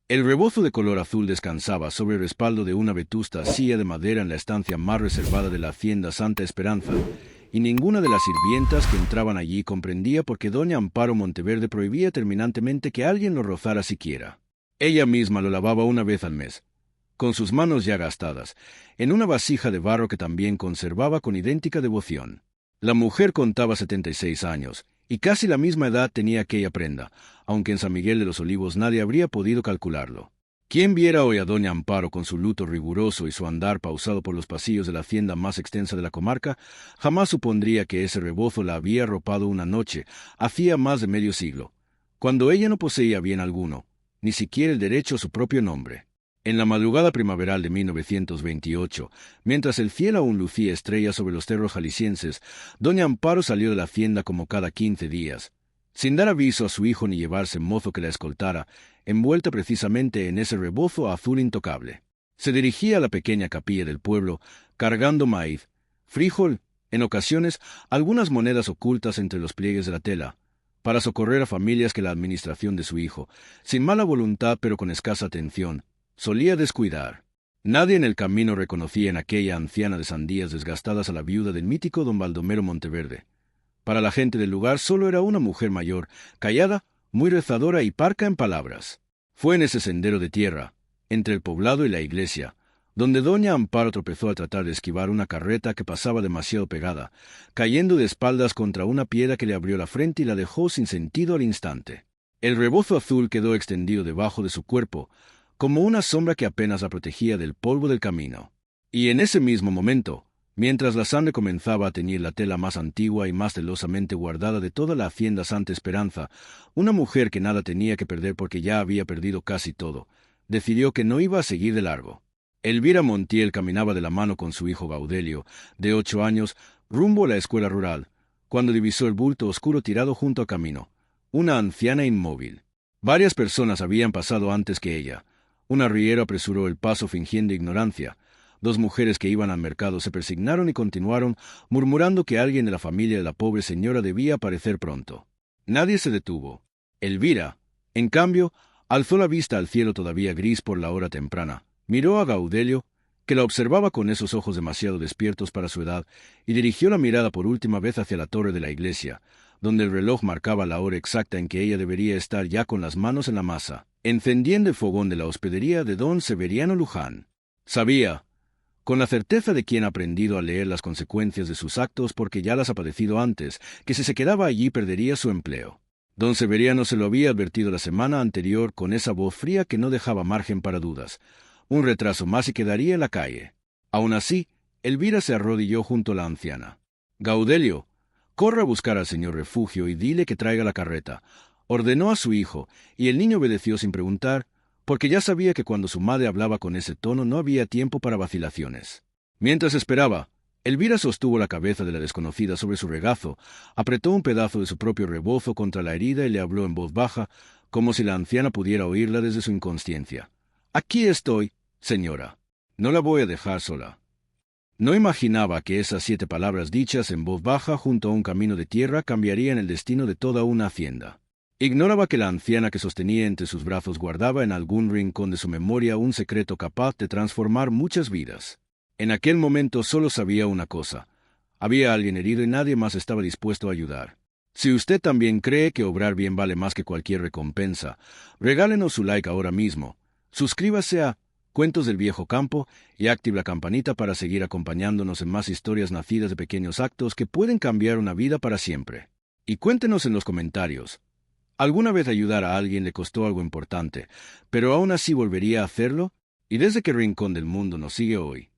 El rebozo de color azul descansaba sobre el respaldo de una vetusta silla de madera en la estancia más reservada de la hacienda Santa Esperanza, y ninguna de las sirvientas que entraban allí comprendía por qué doña Amparo Monteverde prohibía terminantemente que alguien lo rozara siquiera. Ella misma lo lavaba una vez al mes, con sus manos ya gastadas, en una vasija de barro que también conservaba con idéntica devoción. La mujer contaba 76 años, y casi la misma edad tenía aquella prenda, aunque en San Miguel de los Olivos nadie habría podido calcularlo. Quien viera hoy a doña Amparo con su luto riguroso y su andar pausado por los pasillos de la hacienda más extensa de la comarca, jamás supondría que ese rebozo la había arropado una noche, hacía más de medio siglo, cuando ella no poseía bien alguno, ni siquiera el derecho a su propio nombre. En la madrugada primaveral de 1928, mientras el cielo aún lucía estrellas sobre los cerros jaliscienses, doña Amparo salió de la hacienda como cada 15 días, sin dar aviso a su hijo ni llevarse mozo que la escoltara, envuelta precisamente en ese rebozo azul intocable. Se dirigía a la pequeña capilla del pueblo, cargando maíz, frijol, en ocasiones algunas monedas ocultas entre los pliegues de la tela, para socorrer a familias que la administración de su hijo, sin mala voluntad pero con escasa atención, solía descuidar. Nadie en el camino reconocía en aquella anciana de sandías desgastadas a la viuda del mítico don Baldomero Monteverde. Para la gente del lugar solo era una mujer mayor, callada, muy rezadora y parca en palabras. Fue en ese sendero de tierra, entre el poblado y la iglesia, donde doña Amparo tropezó al tratar de esquivar una carreta que pasaba demasiado pegada, cayendo de espaldas contra una piedra que le abrió la frente y la dejó sin sentido al instante. El rebozo azul quedó extendido debajo de su cuerpo, como una sombra que apenas la protegía del polvo del camino. Y en ese mismo momento, mientras la sangre comenzaba a teñir la tela más antigua y más celosamente guardada de toda la hacienda Santa Esperanza, una mujer que nada tenía que perder porque ya había perdido casi todo, decidió que no iba a seguir de largo. Elvira Montiel caminaba de la mano con su hijo Gaudelio, de 8 años, rumbo a la escuela rural, cuando divisó el bulto oscuro tirado junto al camino, una anciana inmóvil. Varias personas habían pasado antes que ella. Un arriero apresuró el paso fingiendo ignorancia. 2 mujeres que iban al mercado se persignaron y continuaron, murmurando que alguien de la familia de la pobre señora debía aparecer pronto. Nadie se detuvo. Elvira, en cambio, alzó la vista al cielo todavía gris por la hora temprana, miró a Gaudelio, que la observaba con esos ojos demasiado despiertos para su edad, y dirigió la mirada por última vez hacia la torre de la iglesia, donde el reloj marcaba la hora exacta en que ella debería estar ya con las manos en la masa, encendiendo el fogón de la hospedería de don Severiano Luján. Sabía, con la certeza de quien ha aprendido a leer las consecuencias de sus actos porque ya las ha padecido antes, que si se quedaba allí perdería su empleo. Don Severiano se lo había advertido la semana anterior con esa voz fría que no dejaba margen para dudas. Un retraso más y quedaría en la calle. Aún así, Elvira se arrodilló junto a la anciana. «Gaudelio, corre a buscar al señor Refugio y dile que traiga la carreta», ordenó a su hijo, y el niño obedeció sin preguntar, porque ya sabía que cuando su madre hablaba con ese tono no había tiempo para vacilaciones. Mientras esperaba, Elvira sostuvo la cabeza de la desconocida sobre su regazo, apretó un pedazo de su propio rebozo contra la herida y le habló en voz baja, como si la anciana pudiera oírla desde su inconsciencia. «Aquí estoy, señora. No la voy a dejar sola». No imaginaba que esas 7 palabras dichas en voz baja junto a un camino de tierra cambiarían el destino de toda una hacienda. Ignoraba que la anciana que sostenía entre sus brazos guardaba en algún rincón de su memoria un secreto capaz de transformar muchas vidas. En aquel momento solo sabía una cosa. Había alguien herido y nadie más estaba dispuesto a ayudar. Si usted también cree que obrar bien vale más que cualquier recompensa, regálenos su like ahora mismo. Suscríbase a Cuentos del Viejo Campo y active la campanita para seguir acompañándonos en más historias nacidas de pequeños actos que pueden cambiar una vida para siempre. Y cuéntenos en los comentarios. ¿Alguna vez ayudar a alguien le costó algo importante, pero aún así volvería a hacerlo? ¿Y desde qué rincón del mundo nos sigue hoy?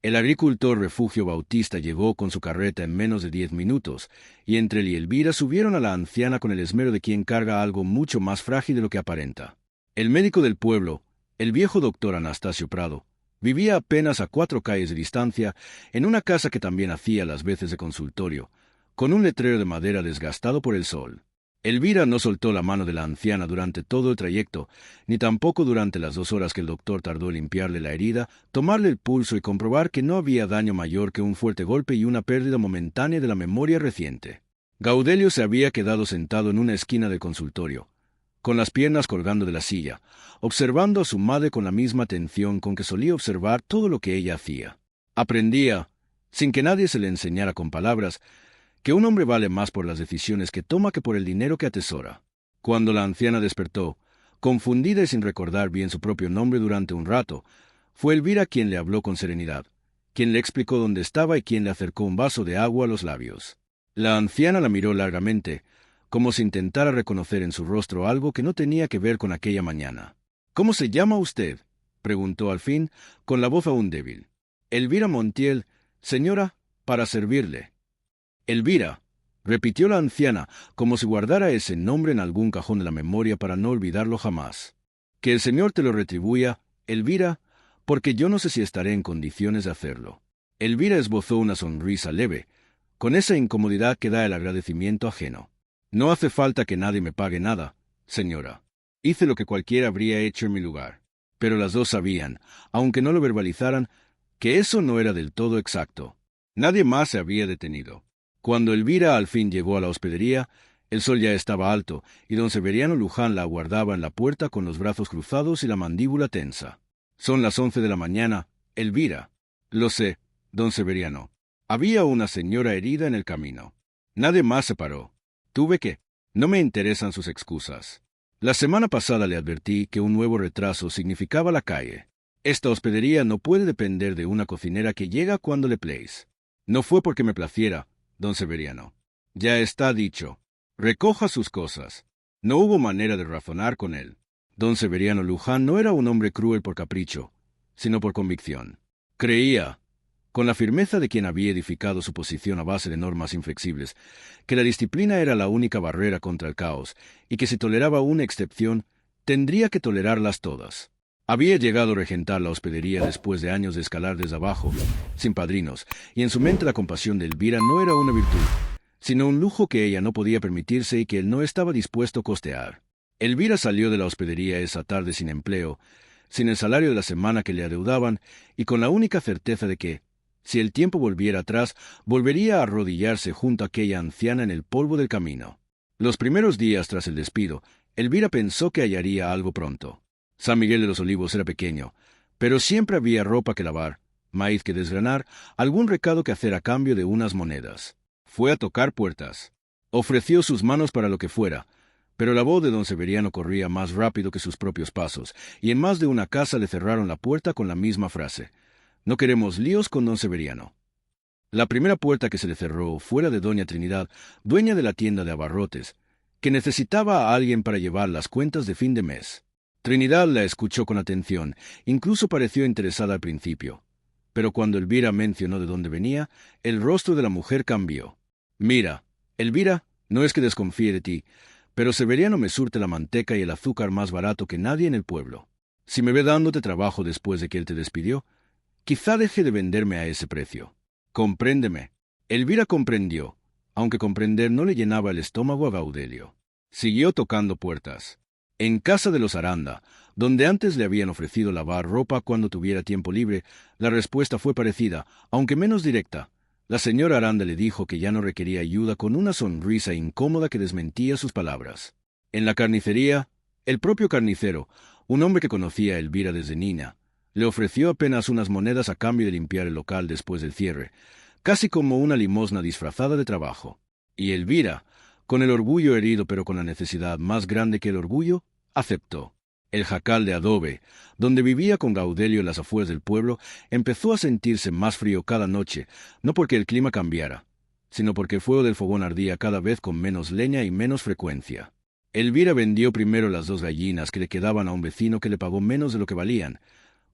El agricultor Refugio Bautista llegó con su carreta en menos de 10 minutos, y entre él y Elvira subieron a la anciana con el esmero de quien carga algo mucho más frágil de lo que aparenta. El médico del pueblo, el viejo doctor Anastasio Prado, vivía apenas a 4 calles de distancia, en una casa que también hacía las veces de consultorio, con un letrero de madera desgastado por el sol. Elvira no soltó la mano de la anciana durante todo el trayecto, ni tampoco durante las 2 horas que el doctor tardó en limpiarle la herida, tomarle el pulso y comprobar que no había daño mayor que un fuerte golpe y una pérdida momentánea de la memoria reciente. Gaudelio se había quedado sentado en una esquina del consultorio, con las piernas colgando de la silla, observando a su madre con la misma atención con que solía observar todo lo que ella hacía. Aprendía, sin que nadie se le enseñara con palabras, que un hombre vale más por las decisiones que toma que por el dinero que atesora. Cuando la anciana despertó, confundida y sin recordar bien su propio nombre durante un rato, fue Elvira quien le habló con serenidad, quien le explicó dónde estaba y quien le acercó un vaso de agua a los labios. La anciana la miró largamente, como si intentara reconocer en su rostro algo que no tenía que ver con aquella mañana. «¿Cómo se llama usted?», preguntó al fin, con la voz aún débil. «Elvira Montiel, señora, para servirle». «Elvira», repitió la anciana, como si guardara ese nombre en algún cajón de la memoria para no olvidarlo jamás. «Que el Señor te lo retribuya, Elvira, porque yo no sé si estaré en condiciones de hacerlo». Elvira esbozó una sonrisa leve, con esa incomodidad que da el agradecimiento ajeno. «No hace falta que nadie me pague nada, señora. Hice lo que cualquiera habría hecho en mi lugar». Pero las dos sabían, aunque no lo verbalizaran, que eso no era del todo exacto. Nadie más se había detenido. Cuando Elvira al fin llegó a la hospedería, el sol ya estaba alto, y don Severiano Luján la aguardaba en la puerta con los brazos cruzados y la mandíbula tensa. «Son las 11 de la mañana, Elvira». «Lo sé, don Severiano». Había una señora herida en el camino. Nadie más se paró. «Tuve que. No me interesan sus excusas. La semana pasada le advertí que un nuevo retraso significaba la calle. Esta hospedería no puede depender de una cocinera que llega cuando le place. No fue porque me placiera, don Severiano. Ya está dicho. Recoja sus cosas». No hubo manera de razonar con él. Don Severiano Luján no era un hombre cruel por capricho, sino por convicción. Creía, con la firmeza de quien había edificado su posición a base de normas inflexibles, que la disciplina era la única barrera contra el caos, y que si toleraba una excepción, tendría que tolerarlas todas. Había llegado a regentar la hospedería después de años de escalar desde abajo, sin padrinos, y en su mente la compasión de Elvira no era una virtud, sino un lujo que ella no podía permitirse y que él no estaba dispuesto a costear. Elvira salió de la hospedería esa tarde sin empleo, sin el salario de la semana que le adeudaban, y con la única certeza de que, si el tiempo volviera atrás, volvería a arrodillarse junto a aquella anciana en el polvo del camino. Los primeros días tras el despido, Elvira pensó que hallaría algo pronto. San Miguel de los Olivos era pequeño, pero siempre había ropa que lavar, maíz que desgranar, algún recado que hacer a cambio de unas monedas. Fue a tocar puertas. Ofreció sus manos para lo que fuera, pero la voz de don Severiano corría más rápido que sus propios pasos, y en más de una casa le cerraron la puerta con la misma frase: «No queremos líos con don Severiano». La primera puerta que se le cerró fue la de doña Trinidad, dueña de la tienda de abarrotes, que necesitaba a alguien para llevar las cuentas de fin de mes. Trinidad la escuchó con atención, incluso pareció interesada al principio. Pero cuando Elvira mencionó de dónde venía, el rostro de la mujer cambió. «Mira, Elvira, no es que desconfíe de ti, pero Severiano me surte la manteca y el azúcar más barato que nadie en el pueblo. Si me ve dándote trabajo después de que él te despidió, quizá deje de venderme a ese precio. Compréndeme». Elvira comprendió, aunque comprender no le llenaba el estómago a Gaudelio. Siguió tocando puertas. En casa de los Aranda, donde antes le habían ofrecido lavar ropa cuando tuviera tiempo libre, la respuesta fue parecida, aunque menos directa. La señora Aranda le dijo que ya no requería ayuda con una sonrisa incómoda que desmentía sus palabras. En la carnicería, el propio carnicero, un hombre que conocía a Elvira desde niña, le ofreció apenas unas monedas a cambio de limpiar el local después del cierre, casi como una limosna disfrazada de trabajo. Y Elvira, con el orgullo herido pero con la necesidad más grande que el orgullo, aceptó. El jacal de adobe, donde vivía con Gaudelio en las afueras del pueblo, empezó a sentirse más frío cada noche, no porque el clima cambiara, sino porque el fuego del fogón ardía cada vez con menos leña y menos frecuencia. Elvira vendió primero las 2 gallinas que le quedaban a un vecino que le pagó menos de lo que valían,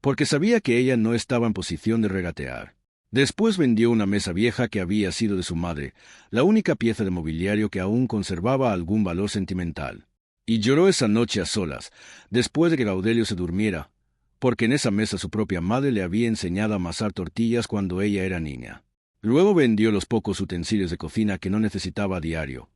porque sabía que ella no estaba en posición de regatear. Después vendió una mesa vieja que había sido de su madre, la única pieza de mobiliario que aún conservaba algún valor sentimental. Y lloró esa noche a solas, después de que Gaudelio se durmiera, porque en esa mesa su propia madre le había enseñado a amasar tortillas cuando ella era niña. Luego vendió los pocos utensilios de cocina que no necesitaba a diario: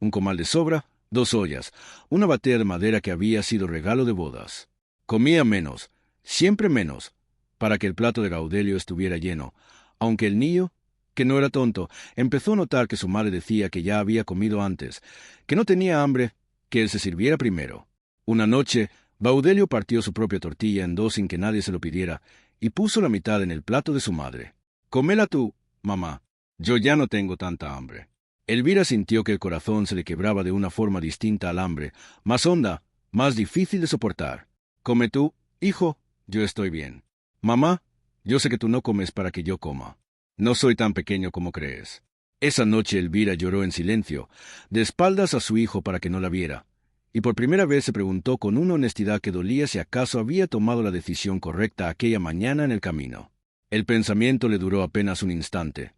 un comal de sobra, 2 ollas, una batea de madera que había sido regalo de bodas. Comía menos, siempre menos, para que el plato de Gaudelio estuviera lleno, aunque el niño, que no era tonto, empezó a notar que su madre decía que ya había comido antes, que no tenía hambre, que él se sirviera primero. Una noche, Baudelio partió su propia tortilla en dos sin que nadie se lo pidiera, y puso la mitad en el plato de su madre. «Cómela tú, mamá. Yo ya no tengo tanta hambre». Elvira sintió que el corazón se le quebraba de una forma distinta al hambre, más honda, más difícil de soportar. «Come tú, hijo, yo estoy bien». «Mamá, yo sé que tú no comes para que yo coma. No soy tan pequeño como crees». Esa noche Elvira lloró en silencio, de espaldas a su hijo para que no la viera, y por primera vez se preguntó con una honestidad que dolía si acaso había tomado la decisión correcta aquella mañana en el camino. El pensamiento le duró apenas un instante,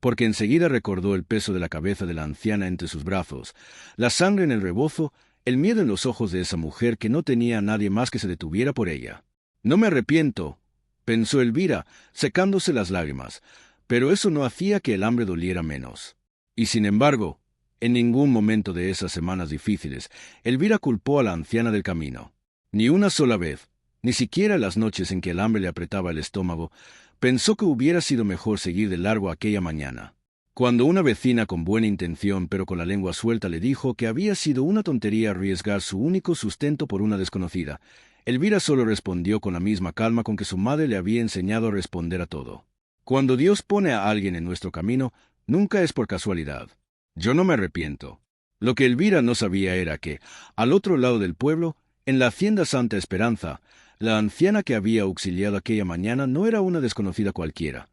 porque enseguida recordó el peso de la cabeza de la anciana entre sus brazos, la sangre en el rebozo, el miedo en los ojos de esa mujer que no tenía a nadie más que se detuviera por ella. «No me arrepiento», pensó Elvira, secándose las lágrimas, pero eso no hacía que el hambre doliera menos. Y sin embargo, en ningún momento de esas semanas difíciles, Elvira culpó a la anciana del camino. Ni una sola vez, ni siquiera las noches en que el hambre le apretaba el estómago, pensó que hubiera sido mejor seguir de largo aquella mañana. Cuando una vecina con buena intención pero con la lengua suelta le dijo que había sido una tontería arriesgar su único sustento por una desconocida, Elvira solo respondió con la misma calma con que su madre le había enseñado a responder a todo. Cuando Dios pone a alguien en nuestro camino, nunca es por casualidad. Yo no me arrepiento. Lo que Elvira no sabía era que, al otro lado del pueblo, en la hacienda Santa Esperanza, la anciana que había auxiliado aquella mañana no era una desconocida cualquiera,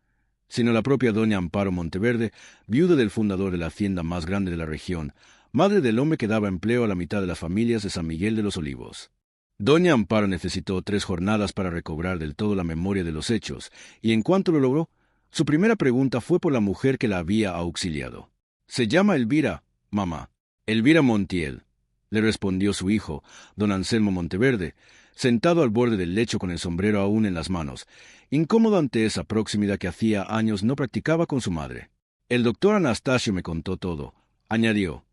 sino la propia doña Amparo Monteverde, viuda del fundador de la hacienda más grande de la región, madre del hombre que daba empleo a la mitad de las familias de San Miguel de los Olivos. Doña Amparo necesitó 3 jornadas para recobrar del todo la memoria de los hechos, y en cuanto lo logró, su primera pregunta fue por la mujer que la había auxiliado. «Se llama Elvira, mamá». «Elvira Montiel», le respondió su hijo, don Anselmo Monteverde, sentado al borde del lecho con el sombrero aún en las manos, incómodo ante esa proximidad que hacía años no practicaba con su madre. «El doctor Anastasio me contó todo», añadió.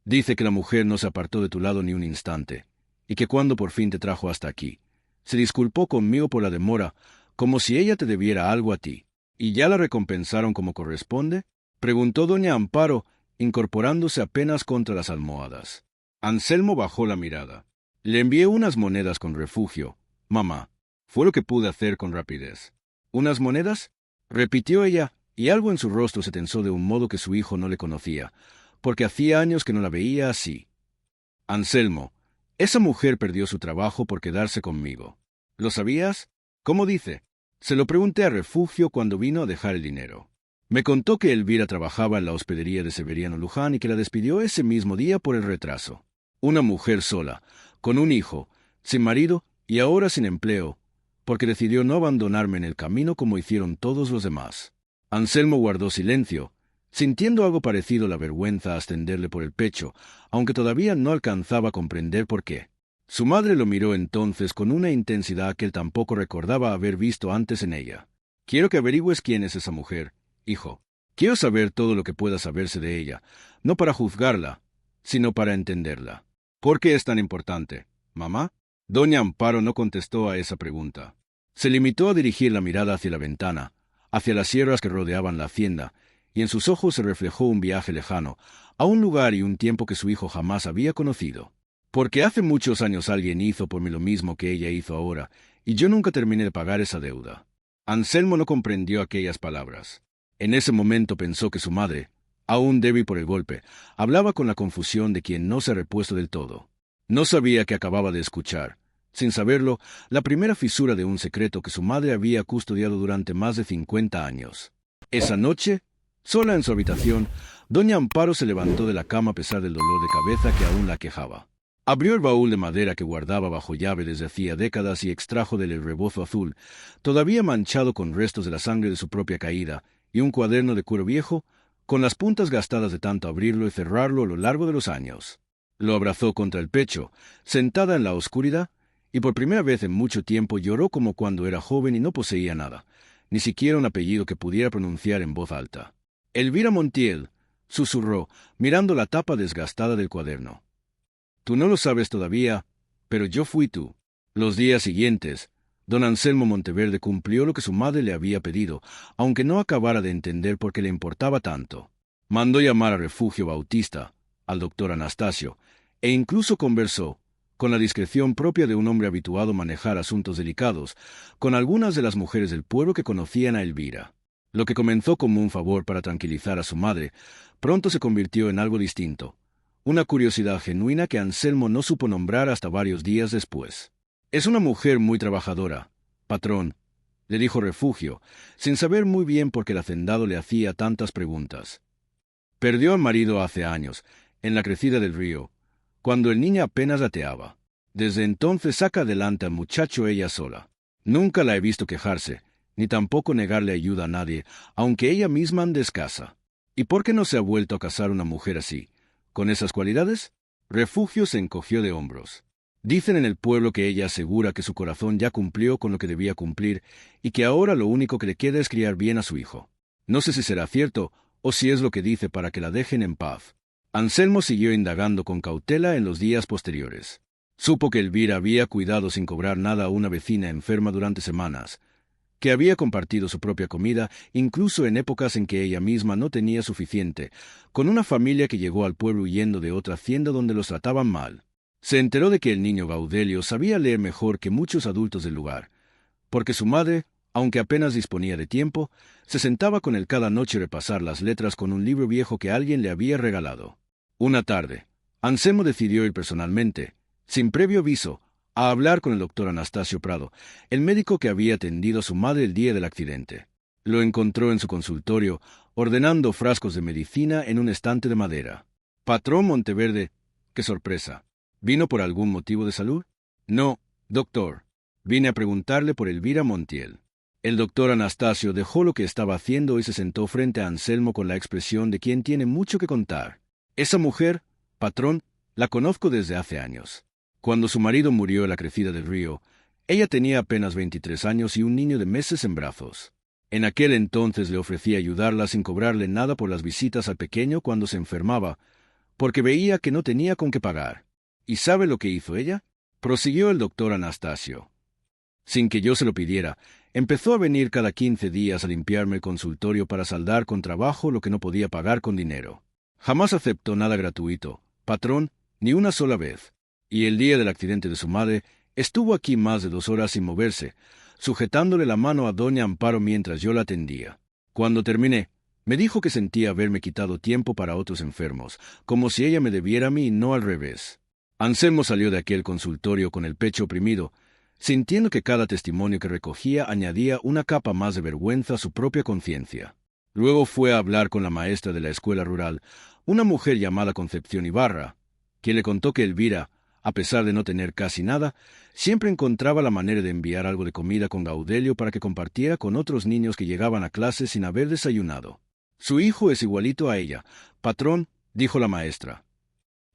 «Dice que la mujer no se apartó de tu lado ni un instante, y que cuando por fin te trajo hasta aquí, se disculpó conmigo por la demora, como si ella te debiera algo a ti». «¿Y ya la recompensaron como corresponde?», preguntó doña Amparo, incorporándose apenas contra las almohadas. Anselmo bajó la mirada. «Le envié unas monedas con refugio, mamá. Fue lo que pude hacer con rapidez». «¿Unas monedas?», repitió ella, y algo en su rostro se tensó de un modo que su hijo no le conocía, porque hacía años que no la veía así. «Anselmo, esa mujer perdió su trabajo por quedarse conmigo. ¿Lo sabías? ¿Cómo dice?» «Se lo pregunté a Refugio cuando vino a dejar el dinero. Me contó que Elvira trabajaba en la hospedería de Severiano Luján y que la despidió ese mismo día por el retraso. Una mujer sola, con un hijo, sin marido y ahora sin empleo, porque decidió no abandonarme en el camino como hicieron todos los demás». Anselmo guardó silencio, sintiendo algo parecido a la vergüenza ascenderle por el pecho, aunque todavía no alcanzaba a comprender por qué. Su madre lo miró entonces con una intensidad que él tampoco recordaba haber visto antes en ella. «Quiero que averigües quién es esa mujer, hijo. Quiero saber todo lo que pueda saberse de ella, no para juzgarla, sino para entenderla». «¿Por qué es tan importante, mamá?». Doña Amparo no contestó a esa pregunta. Se limitó a dirigir la mirada hacia la ventana, hacia las sierras que rodeaban la hacienda, y en sus ojos se reflejó un viaje lejano, a un lugar y un tiempo que su hijo jamás había conocido. «Porque hace muchos años alguien hizo por mí lo mismo que ella hizo ahora, y yo nunca terminé de pagar esa deuda». Anselmo no comprendió aquellas palabras. En ese momento pensó que su madre, aún débil por el golpe, hablaba con la confusión de quien no se ha repuesto del todo. No sabía que acababa de escuchar, sin saberlo, la primera fisura de un secreto que su madre había custodiado durante más de 50 años. Esa noche, sola en su habitación, doña Amparo se levantó de la cama a pesar del dolor de cabeza que aún la aquejaba. Abrió el baúl de madera que guardaba bajo llave desde hacía décadas y extrajo del el rebozo azul, todavía manchado con restos de la sangre de su propia caída, y un cuaderno de cuero viejo, con las puntas gastadas de tanto abrirlo y cerrarlo a lo largo de los años. Lo abrazó contra el pecho, sentada en la oscuridad, y por primera vez en mucho tiempo lloró como cuando era joven y no poseía nada, ni siquiera un apellido que pudiera pronunciar en voz alta. «Elvira Montiel», susurró, mirando la tapa desgastada del cuaderno. «Tú no lo sabes todavía, pero yo fui tú». Los días siguientes, don Anselmo Monteverde cumplió lo que su madre le había pedido, aunque no acabara de entender por qué le importaba tanto. Mandó llamar a Refugio Bautista, al doctor Anastasio, e incluso conversó, con la discreción propia de un hombre habituado a manejar asuntos delicados, con algunas de las mujeres del pueblo que conocían a Elvira. Lo que comenzó como un favor para tranquilizar a su madre, pronto se convirtió en algo distinto, una curiosidad genuina que Anselmo no supo nombrar hasta varios días después. «Es una mujer muy trabajadora, patrón», le dijo Refugio, sin saber muy bien por qué el hacendado le hacía tantas preguntas. «Perdió al marido hace años, en la crecida del río, cuando el niño apenas gateaba. Desde entonces saca adelante al muchacho ella sola. Nunca la he visto quejarse, ni tampoco negarle ayuda a nadie, aunque ella misma ande escasa. ¿Y por qué no se ha vuelto a casar una mujer así, con esas cualidades?» Refugio se encogió de hombros. «Dicen en el pueblo que ella asegura que su corazón ya cumplió con lo que debía cumplir y que ahora lo único que le queda es criar bien a su hijo. No sé si será cierto o si es lo que dice para que la dejen en paz». Anselmo siguió indagando con cautela en los días posteriores. Supo que Elvira había cuidado sin cobrar nada a una vecina enferma durante semanas, que había compartido su propia comida incluso en épocas en que ella misma no tenía suficiente, con una familia que llegó al pueblo huyendo de otra hacienda donde los trataban mal. Se enteró de que el niño Gaudelio sabía leer mejor que muchos adultos del lugar, porque su madre, aunque apenas disponía de tiempo, se sentaba con él cada noche a repasar las letras con un libro viejo que alguien le había regalado. Una tarde, Anselmo decidió ir personalmente, sin previo aviso, a hablar con el doctor Anastasio Prado, el médico que había atendido a su madre el día del accidente. Lo encontró en su consultorio, ordenando frascos de medicina en un estante de madera. «Patrón Monteverde, qué sorpresa. ¿Vino por algún motivo de salud?» «No, doctor. Vine a preguntarle por Elvira Montiel». El doctor Anastasio dejó lo que estaba haciendo y se sentó frente a Anselmo con la expresión de quien tiene mucho que contar. «Esa mujer, patrón, la conozco desde hace años. Cuando su marido murió en la crecida del río, ella tenía apenas 23 años y un niño de meses en brazos. En aquel entonces le ofrecí ayudarla sin cobrarle nada por las visitas al pequeño cuando se enfermaba, porque veía que no tenía con qué pagar. ¿Y sabe lo que hizo ella?», prosiguió el doctor Anastasio. «Sin que yo se lo pidiera, empezó a venir cada 15 días a limpiarme el consultorio para saldar con trabajo lo que no podía pagar con dinero. Jamás aceptó nada gratuito, patrón, ni una sola vez. Y el día del accidente de su madre, estuvo aquí más de 2 horas sin moverse, sujetándole la mano a doña Amparo mientras yo la atendía. Cuando terminé, me dijo que sentía haberme quitado tiempo para otros enfermos, como si ella me debiera a mí y no al revés». Anselmo salió de aquel consultorio con el pecho oprimido, sintiendo que cada testimonio que recogía añadía una capa más de vergüenza a su propia conciencia. Luego fue a hablar con la maestra de la escuela rural, una mujer llamada Concepción Ibarra, quien le contó que Elvira, a pesar de no tener casi nada, siempre encontraba la manera de enviar algo de comida con Gaudelio para que compartiera con otros niños que llegaban a clase sin haber desayunado. «Su hijo es igualito a ella, patrón», dijo la maestra.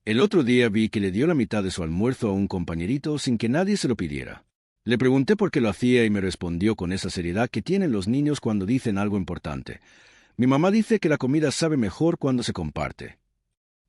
«El otro día vi que le dio la mitad de su almuerzo a un compañerito sin que nadie se lo pidiera. Le pregunté por qué lo hacía y me respondió con esa seriedad que tienen los niños cuando dicen algo importante. Mi mamá dice que la comida sabe mejor cuando se comparte».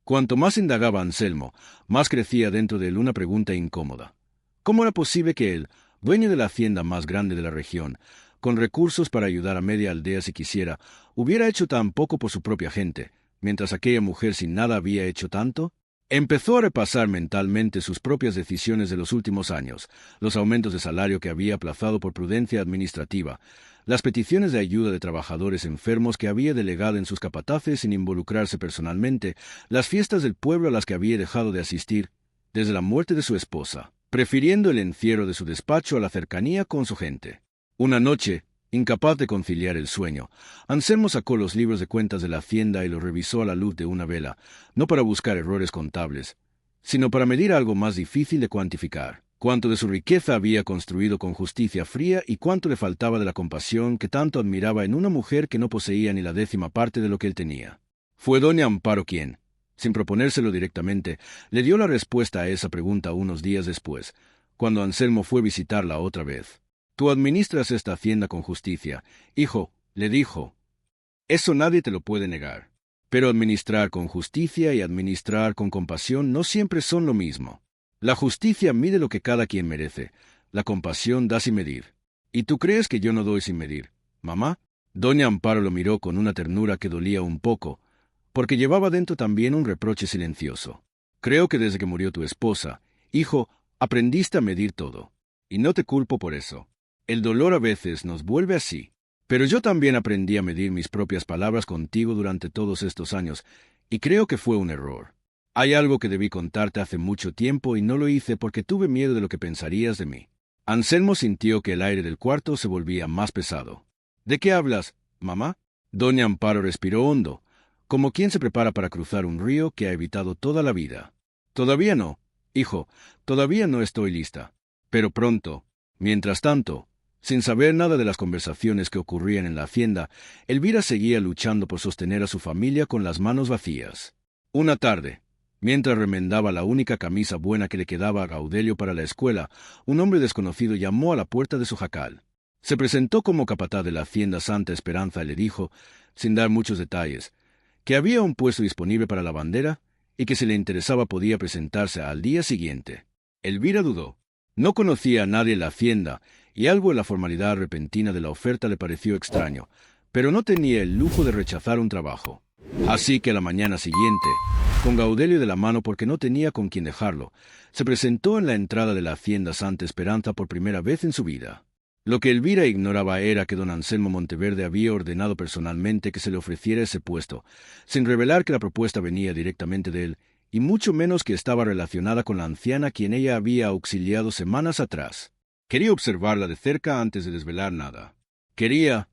Cuanto más indagaba Anselmo, más crecía dentro de él una pregunta incómoda. ¿Cómo era posible que él, dueño de la hacienda más grande de la región, con recursos para ayudar a media aldea si quisiera, hubiera hecho tan poco por su propia gente, mientras aquella mujer sin nada había hecho tanto? Empezó a repasar mentalmente sus propias decisiones de los últimos años, los aumentos de salario que había aplazado por prudencia administrativa, las peticiones de ayuda de trabajadores enfermos que había delegado en sus capataces sin involucrarse personalmente, las fiestas del pueblo a las que había dejado de asistir desde la muerte de su esposa, prefiriendo el encierro de su despacho a la cercanía con su gente. Una noche, incapaz de conciliar el sueño, Anselmo sacó los libros de cuentas de la hacienda y los revisó a la luz de una vela, no para buscar errores contables, sino para medir algo más difícil de cuantificar: cuánto de su riqueza había construido con justicia fría y cuánto le faltaba de la compasión que tanto admiraba en una mujer que no poseía ni la 10ª parte de lo que él tenía. Fue doña Amparo quien, sin proponérselo directamente, le dio la respuesta a esa pregunta unos días después, cuando Anselmo fue a visitarla otra vez. «Tú administras esta hacienda con justicia, hijo», le dijo. «Eso nadie te lo puede negar. Pero administrar con justicia y administrar con compasión no siempre son lo mismo. La justicia mide lo que cada quien merece, la compasión da sin medir. ¿Y tú crees que yo no doy sin medir, mamá?». Doña Amparo lo miró con una ternura que dolía un poco, porque llevaba dentro también un reproche silencioso. «Creo que desde que murió tu esposa, hijo, Aprendiste a medir todo. Y no te culpo por eso. El dolor a veces nos vuelve así. Pero yo también aprendí a medir mis propias palabras contigo durante todos estos años, y creo que fue un error. Hay algo que debí contarte hace mucho tiempo y no lo hice porque tuve miedo de lo que pensarías de mí. Anselmo sintió que el aire del cuarto se volvía más pesado. ¿De qué hablas, mamá? Doña Amparo respiró hondo, como quien se prepara para cruzar un río que ha evitado toda la vida. Todavía no, hijo, todavía no estoy lista. Pero pronto. Mientras tanto, sin saber nada de las conversaciones que ocurrían en la hacienda, Elvira seguía luchando por sostener a su familia con las manos vacías. Una tarde, mientras remendaba la única camisa buena que le quedaba a Gaudelio para la escuela, un hombre desconocido llamó a la puerta de su jacal. Se presentó como capataz de la hacienda Santa Esperanza y le dijo, sin dar muchos detalles, que había un puesto disponible para la bandera y que si le interesaba podía presentarse al día siguiente. Elvira dudó. No conocía a nadie en la hacienda, y algo en la formalidad repentina de la oferta le pareció extraño, pero no tenía el lujo de rechazar un trabajo. Así que a la mañana siguiente, con Gaudelio de la mano porque no tenía con quién dejarlo, se presentó en la entrada de la hacienda Santa Esperanza por primera vez en su vida. Lo que Elvira ignoraba era que don Anselmo Monteverde había ordenado personalmente que se le ofreciera ese puesto, sin revelar que la propuesta venía directamente de él, y mucho menos que estaba relacionada con la anciana a quien ella había auxiliado semanas atrás. Quería observarla de cerca antes de desvelar nada. Quería,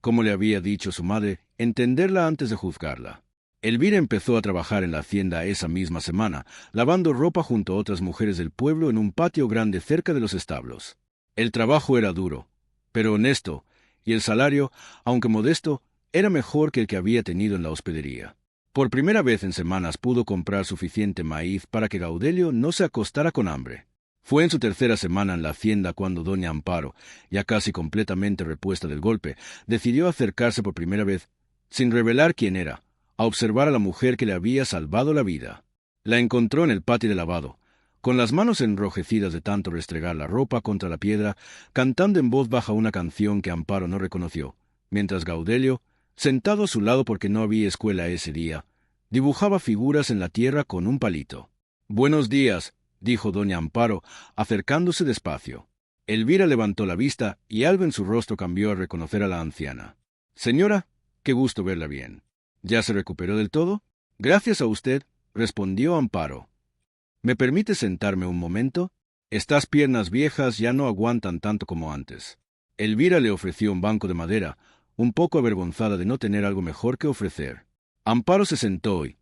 como le había dicho su madre, entenderla antes de juzgarla. Elvira empezó a trabajar en la hacienda esa misma semana, lavando ropa junto a otras mujeres del pueblo en un patio grande cerca de los establos. El trabajo era duro, pero honesto, y el salario, aunque modesto, era mejor que el que había tenido en la hospedería. Por primera vez en semanas pudo comprar suficiente maíz para que Gaudelio no se acostara con hambre. Fue en su tercera semana en la hacienda cuando doña Amparo, ya casi completamente repuesta del golpe, decidió acercarse por primera vez, sin revelar quién era, a observar a la mujer que le había salvado la vida. La encontró en el patio de lavado, con las manos enrojecidas de tanto restregar la ropa contra la piedra, cantando en voz baja una canción que Amparo no reconoció, mientras Gaudelio, sentado a su lado porque no había escuela ese día, dibujaba figuras en la tierra con un palito. «Buenos días», dijo doña Amparo, acercándose despacio. Elvira levantó la vista y algo en su rostro cambió al reconocer a la anciana. «Señora, qué gusto verla bien. ¿Ya se recuperó del todo?» «Gracias a usted», respondió Amparo. «¿Me permite sentarme un momento? Estas piernas viejas ya no aguantan tanto como antes». Elvira le ofreció un banco de madera, un poco avergonzada de no tener algo mejor que ofrecer. Amparo se sentó y,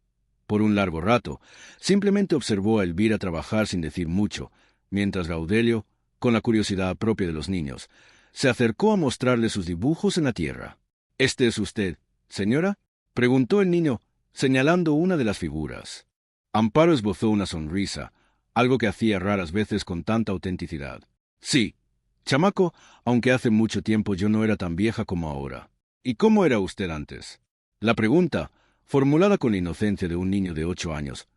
por un largo rato, simplemente observó a Elvira trabajar sin decir mucho, mientras Gaudelio, con la curiosidad propia de los niños, se acercó a mostrarle sus dibujos en la tierra. «¿Este es usted, señora?», preguntó el niño, señalando una de las figuras. Amparo esbozó una sonrisa, algo que hacía raras veces con tanta autenticidad. «Sí, chamaco, aunque hace mucho tiempo yo no era tan vieja como ahora». «¿Y cómo era usted antes?». La pregunta, formulada con la inocencia de un niño de 8 años,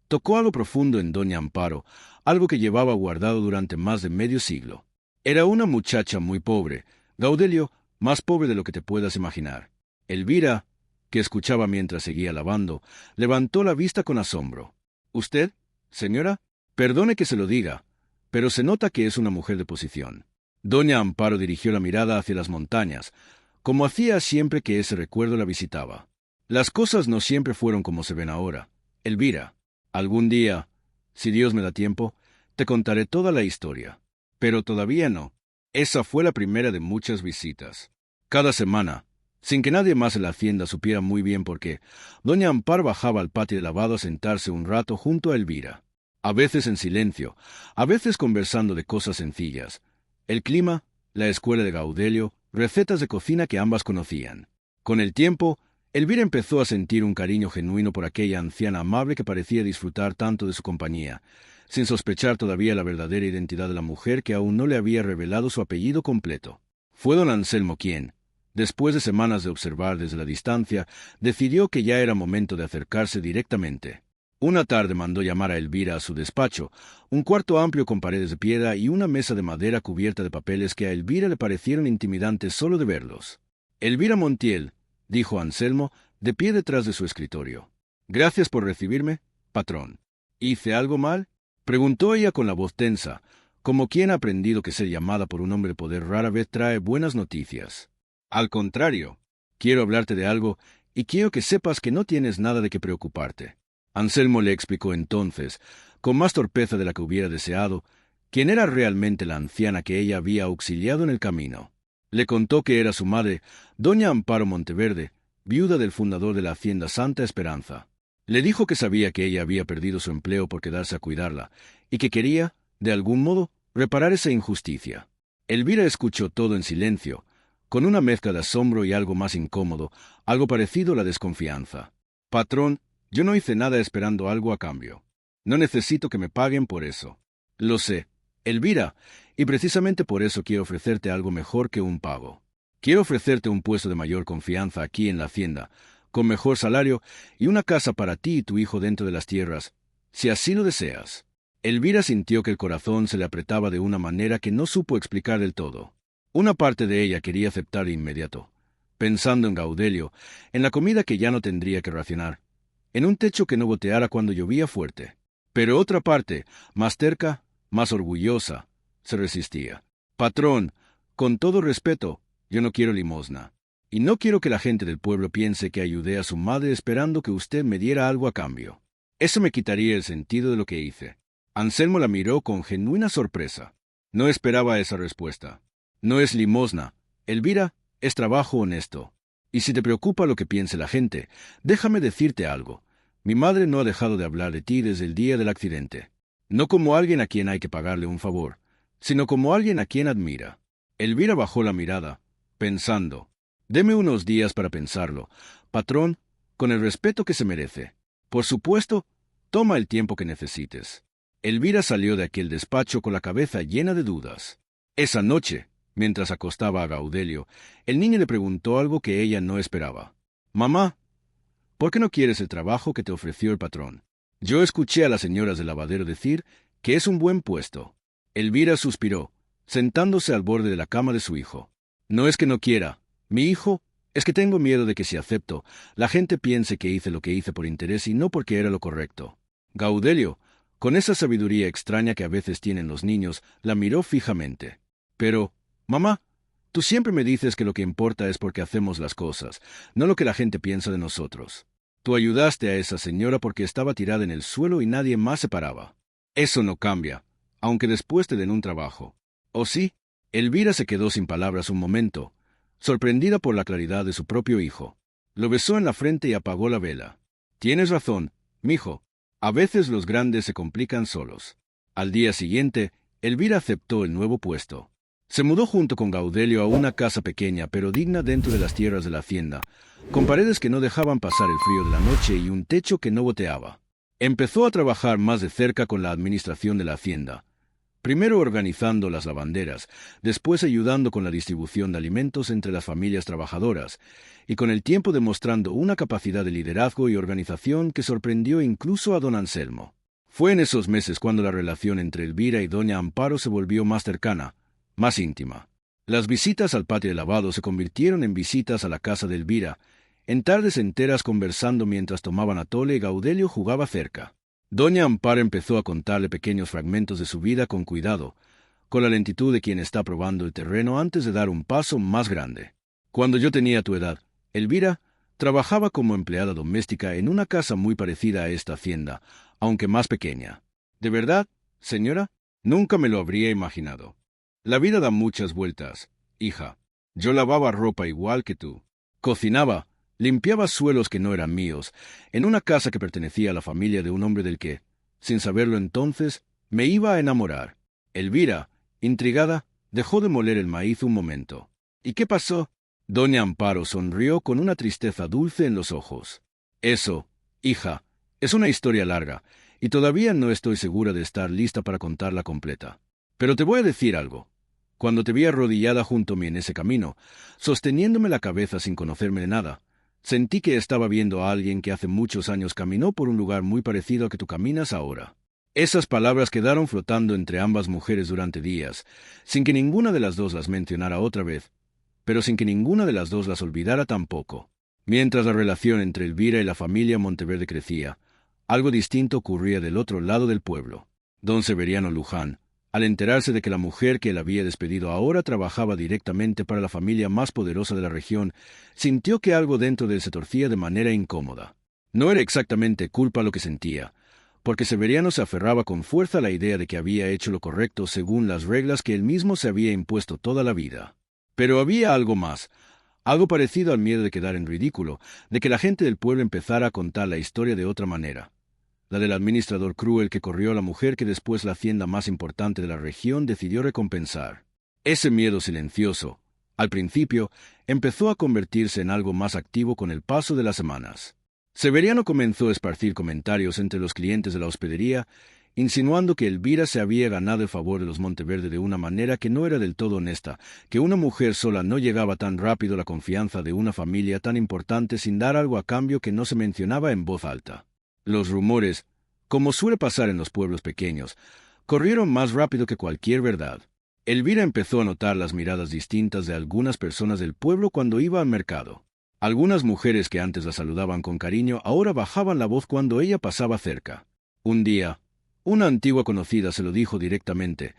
tocó algo profundo en doña Amparo, algo que llevaba guardado durante más de medio siglo. Era una muchacha muy pobre, Gaudelio, más pobre de lo que te puedas imaginar. Elvira, que escuchaba mientras seguía lavando, levantó la vista con asombro. «¿Usted, señora? Perdone que se lo diga, pero se nota que es una mujer de posición». Doña Amparo dirigió la mirada hacia las montañas, como hacía siempre que ese recuerdo la visitaba. «Las cosas no siempre fueron como se ven ahora, Elvira. Algún día, si Dios me da tiempo, te contaré toda la historia. Pero todavía no. Esa fue la primera de muchas visitas. Cada semana, sin que nadie más en la hacienda supiera muy bien por qué, doña Amparo bajaba al patio de lavado a sentarse un rato junto a Elvira. A veces en silencio, a veces conversando de cosas sencillas. El clima, la escuela de Gaudelio, recetas de cocina que ambas conocían. Con el tiempo, Elvira empezó a sentir un cariño genuino por aquella anciana amable que parecía disfrutar tanto de su compañía, sin sospechar todavía la verdadera identidad de la mujer que aún no le había revelado su apellido completo. Fue don Anselmo quien, después de semanas de observar desde la distancia, decidió que ya era momento de acercarse directamente. Una tarde mandó llamar a Elvira a su despacho, un cuarto amplio con paredes de piedra y una mesa de madera cubierta de papeles que a Elvira le parecieron intimidantes solo de verlos. «Elvira Montiel», dijo Anselmo, de pie detrás de su escritorio. «Gracias por recibirme, patrón. ¿Hice algo mal?». Preguntó ella con la voz tensa, como quien ha aprendido que ser llamada por un hombre de poder rara vez trae buenas noticias. Al contrario, quiero hablarte de algo y quiero que sepas que no tienes nada de qué preocuparte. Anselmo le explicó entonces, con más torpeza de la que hubiera deseado, quién era realmente la anciana que ella había auxiliado en el camino. Le contó que era su madre, doña Amparo Monteverde, viuda del fundador de la hacienda Santa Esperanza. Le dijo que sabía que ella había perdido su empleo por quedarse a cuidarla, y que quería, de algún modo, reparar esa injusticia. Elvira escuchó todo en silencio, con una mezcla de asombro y algo más incómodo, algo parecido a la desconfianza. Patrón, yo no hice nada esperando algo a cambio. No necesito que me paguen por eso. Lo sé, Elvira, y precisamente por eso quiero ofrecerte algo mejor que un pago. Quiero ofrecerte un puesto de mayor confianza aquí en la hacienda, con mejor salario y una casa para ti y tu hijo dentro de las tierras, si así lo deseas. Elvira sintió que el corazón se le apretaba de una manera que no supo explicar del todo. Una parte de ella quería aceptar de inmediato, pensando en Gaudelio, en la comida que ya no tendría que racionar, en un techo que no goteara cuando llovía fuerte. Pero otra parte, más terca, más orgullosa, se resistía. Patrón, con todo respeto, yo no quiero limosna. Y no quiero que la gente del pueblo piense que ayudé a su madre esperando que usted me diera algo a cambio. Eso me quitaría el sentido de lo que hice. Anselmo la miró con genuina sorpresa. No esperaba esa respuesta. No es limosna, Elvira, es trabajo honesto. Y si te preocupa lo que piense la gente, déjame decirte algo. Mi madre no ha dejado de hablar de ti desde el día del accidente. No como alguien a quien hay que pagarle un favor, sino como alguien a quien admira. Elvira bajó la mirada, pensando. Deme unos días para pensarlo, patrón, con el respeto que se merece. Por supuesto, toma el tiempo que necesites. Elvira salió de aquel despacho con la cabeza llena de dudas. Esa noche, mientras acostaba a Gaudelio, el niño le preguntó algo que ella no esperaba. Mamá, ¿por qué no quieres el trabajo que te ofreció el patrón? Yo escuché a las señoras del lavadero decir que es un buen puesto. Elvira suspiró, sentándose al borde de la cama de su hijo. No es que no quiera. Mi hijo, es que tengo miedo de que si acepto, la gente piense que hice lo que hice por interés y no porque era lo correcto. Gaudelio, con esa sabiduría extraña que a veces tienen los niños, la miró fijamente. Pero, mamá, tú siempre me dices que lo que importa es porque hacemos las cosas, no lo que la gente piensa de nosotros. Tú ayudaste a esa señora porque estaba tirada en el suelo y nadie más se paraba. Eso no cambia, aunque después te den un trabajo. ¿O sí? Elvira se quedó sin palabras un momento, sorprendida por la claridad de su propio hijo. Lo besó en la frente y apagó la vela. Tienes razón, mijo. A veces los grandes se complican solos. Al día siguiente, Elvira aceptó el nuevo puesto. Se mudó junto con Gaudelio a una casa pequeña pero digna dentro de las tierras de la hacienda, con paredes que no dejaban pasar el frío de la noche y un techo que no goteaba. Empezó a trabajar más de cerca con la administración de la hacienda, primero organizando las lavanderas, después ayudando con la distribución de alimentos entre las familias trabajadoras, y con el tiempo demostrando una capacidad de liderazgo y organización que sorprendió incluso a don Anselmo. Fue en esos meses cuando la relación entre Elvira y doña Amparo se volvió más cercana, más íntima. Las visitas al patio de lavado se convirtieron en visitas a la casa de Elvira, en tardes enteras conversando mientras tomaban atole y Gaudelio jugaba cerca. Doña Amparo empezó a contarle pequeños fragmentos de su vida con cuidado, con la lentitud de quien está probando el terreno antes de dar un paso más grande. Cuando yo tenía tu edad, Elvira trabajaba como empleada doméstica en una casa muy parecida a esta hacienda, aunque más pequeña. ¿De verdad, señora? Nunca me lo habría imaginado. La vida da muchas vueltas, hija. Yo lavaba ropa igual que tú. Cocinaba, limpiaba suelos que no eran míos, en una casa que pertenecía a la familia de un hombre del que, sin saberlo entonces, me iba a enamorar. Elvira, intrigada, dejó de moler el maíz un momento. ¿Y qué pasó? Doña Amparo sonrió con una tristeza dulce en los ojos. Eso, hija, es una historia larga, y todavía no estoy segura de estar lista para contarla completa. Pero te voy a decir algo. Cuando te vi arrodillada junto a mí en ese camino, sosteniéndome la cabeza sin conocerme de nada, sentí que estaba viendo a alguien que hace muchos años caminó por un lugar muy parecido al que tú caminas ahora. Esas palabras quedaron flotando entre ambas mujeres durante días, sin que ninguna de las dos las mencionara otra vez, pero sin que ninguna de las dos las olvidara tampoco. Mientras la relación entre Elvira y la familia Monteverde crecía, algo distinto ocurría del otro lado del pueblo. Don Severiano Luján, al enterarse de que la mujer que él había despedido ahora trabajaba directamente para la familia más poderosa de la región, sintió que algo dentro de él se torcía de manera incómoda. No era exactamente culpa lo que sentía, porque Severiano se aferraba con fuerza a la idea de que había hecho lo correcto según las reglas que él mismo se había impuesto toda la vida. Pero había algo más, algo parecido al miedo de quedar en ridículo, de que la gente del pueblo empezara a contar la historia de otra manera. La del administrador cruel que corrió a la mujer que después la hacienda más importante de la región decidió recompensar. Ese miedo silencioso, al principio, empezó a convertirse en algo más activo con el paso de las semanas. Severiano comenzó a esparcir comentarios entre los clientes de la hospedería, insinuando que Elvira se había ganado el favor de los Monteverde de una manera que no era del todo honesta, que una mujer sola no llegaba tan rápido a la confianza de una familia tan importante sin dar algo a cambio que no se mencionaba en voz alta. Los rumores, como suele pasar en los pueblos pequeños, corrieron más rápido que cualquier verdad. Elvira empezó a notar las miradas distintas de algunas personas del pueblo cuando iba al mercado. Algunas mujeres que antes la saludaban con cariño ahora bajaban la voz cuando ella pasaba cerca. Un día, una antigua conocida se lo dijo directamente,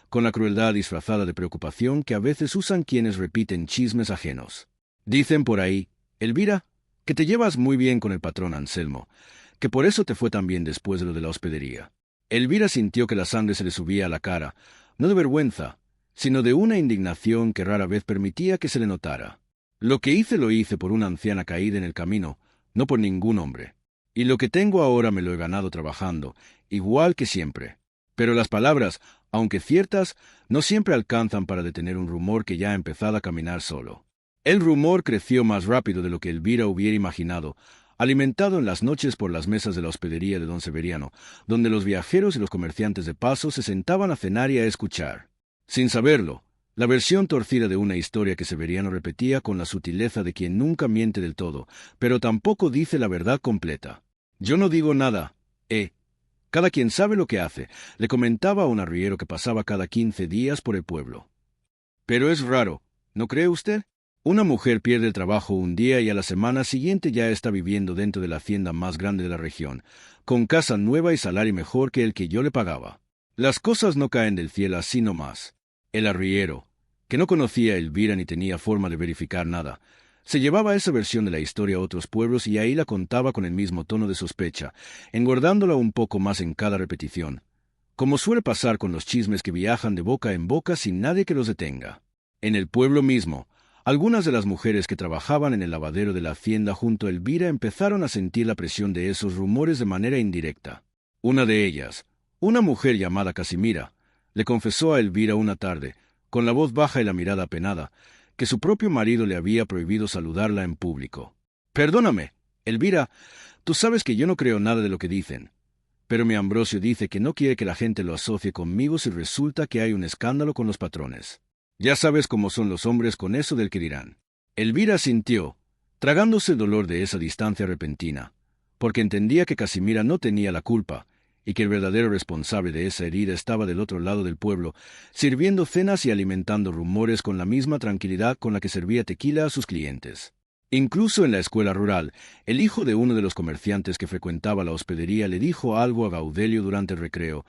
con la crueldad disfrazada de preocupación que a veces usan quienes repiten chismes ajenos. Dicen por ahí, Elvira, que te llevas muy bien con el patrón Anselmo, que por eso te fue tan bien después de lo de la hospedería. Elvira sintió que la sangre se le subía a la cara, no de vergüenza, sino de una indignación que rara vez permitía que se le notara. Lo que hice lo hice por una anciana caída en el camino, no por ningún hombre. Y lo que tengo ahora me lo he ganado trabajando, igual que siempre. Pero las palabras, aunque ciertas, no siempre alcanzan para detener un rumor que ya ha empezado a caminar solo. El rumor creció más rápido de lo que Elvira hubiera imaginado, alimentado en las noches por las mesas de la hospedería de don Severiano, donde los viajeros y los comerciantes de paso se sentaban a cenar y a escuchar. Sin saberlo, la versión torcida de una historia que Severiano repetía con la sutileza de quien nunca miente del todo, pero tampoco dice la verdad completa. Yo no digo nada, cada quien sabe lo que hace, le comentaba a un arriero que pasaba cada 15 días por el pueblo. Pero es raro, ¿no cree usted? Una mujer pierde el trabajo un día y a la semana siguiente ya está viviendo dentro de la hacienda más grande de la región, con casa nueva y salario mejor que el que yo le pagaba. Las cosas no caen del cielo así nomás. El arriero, que no conocía a Elvira ni tenía forma de verificar nada, se llevaba esa versión de la historia a otros pueblos y ahí la contaba con el mismo tono de sospecha, engordándola un poco más en cada repetición, como suele pasar con los chismes que viajan de boca en boca sin nadie que los detenga. En el pueblo mismo, algunas de las mujeres que trabajaban en el lavadero de la hacienda junto a Elvira empezaron a sentir la presión de esos rumores de manera indirecta. Una de ellas, una mujer llamada Casimira, le confesó a Elvira una tarde, con la voz baja y la mirada apenada, que su propio marido le había prohibido saludarla en público. «Perdóname, Elvira, tú sabes que yo no creo nada de lo que dicen, pero mi Ambrosio dice que no quiere que la gente lo asocie conmigo si resulta que hay un escándalo con los patrones. Ya sabes cómo son los hombres con eso del que dirán». Elvira sintió, tragándose el dolor de esa distancia repentina, porque entendía que Casimira no tenía la culpa, y que el verdadero responsable de esa herida estaba del otro lado del pueblo, sirviendo cenas y alimentando rumores con la misma tranquilidad con la que servía tequila a sus clientes. Incluso en la escuela rural, el hijo de uno de los comerciantes que frecuentaba la hospedería le dijo algo a Gaudelio durante el recreo,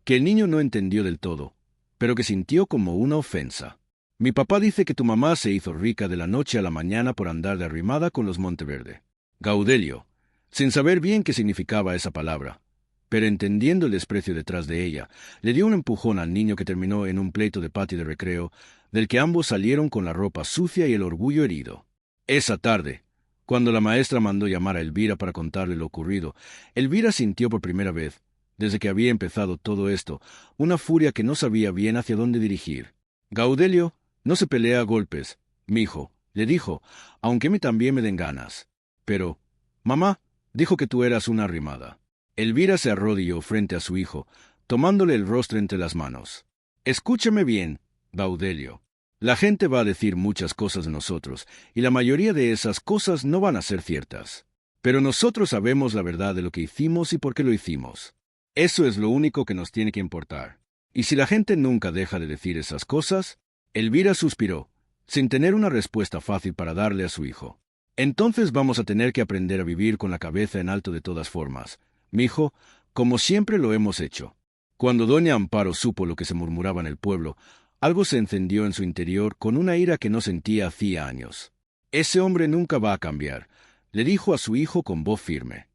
que el niño no entendió del todo, pero que sintió como una ofensa. «Mi papá dice que tu mamá se hizo rica de la noche a la mañana por andar de arrimada con los Monteverde». Gaudelio, sin saber bien qué significaba esa palabra, pero entendiendo el desprecio detrás de ella, le dio un empujón al niño que terminó en un pleito de patio de recreo, del que ambos salieron con la ropa sucia y el orgullo herido. Esa tarde, cuando la maestra mandó llamar a Elvira para contarle lo ocurrido, Elvira sintió por primera vez, desde que había empezado todo esto, una furia que no sabía bien hacia dónde dirigir. «Gaudelio, no se pelea a golpes, mijo», le dijo, «aunque a mí también me den ganas. Pero, mamá, dijo que tú eras una arrimada». Elvira se arrodilló frente a su hijo, tomándole el rostro entre las manos. «Escúchame bien, Gaudelio. La gente va a decir muchas cosas de nosotros, y la mayoría de esas cosas no van a ser ciertas. Pero nosotros sabemos la verdad de lo que hicimos y por qué lo hicimos. Eso es lo único que nos tiene que importar. Y si la gente nunca deja de decir esas cosas...». Elvira suspiró, sin tener una respuesta fácil para darle a su hijo. «Entonces vamos a tener que aprender a vivir con la cabeza en alto de todas formas, mijo, como siempre lo hemos hecho. Cuando doña Amparo supo lo que se murmuraba en el pueblo, algo se encendió en su interior con una ira que no sentía hacía años. «Ese hombre nunca va a cambiar», le dijo a su hijo con voz firme.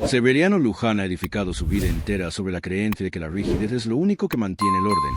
Severiano Luján ha edificado su vida entera sobre la creencia de que la rigidez es lo único que mantiene el orden,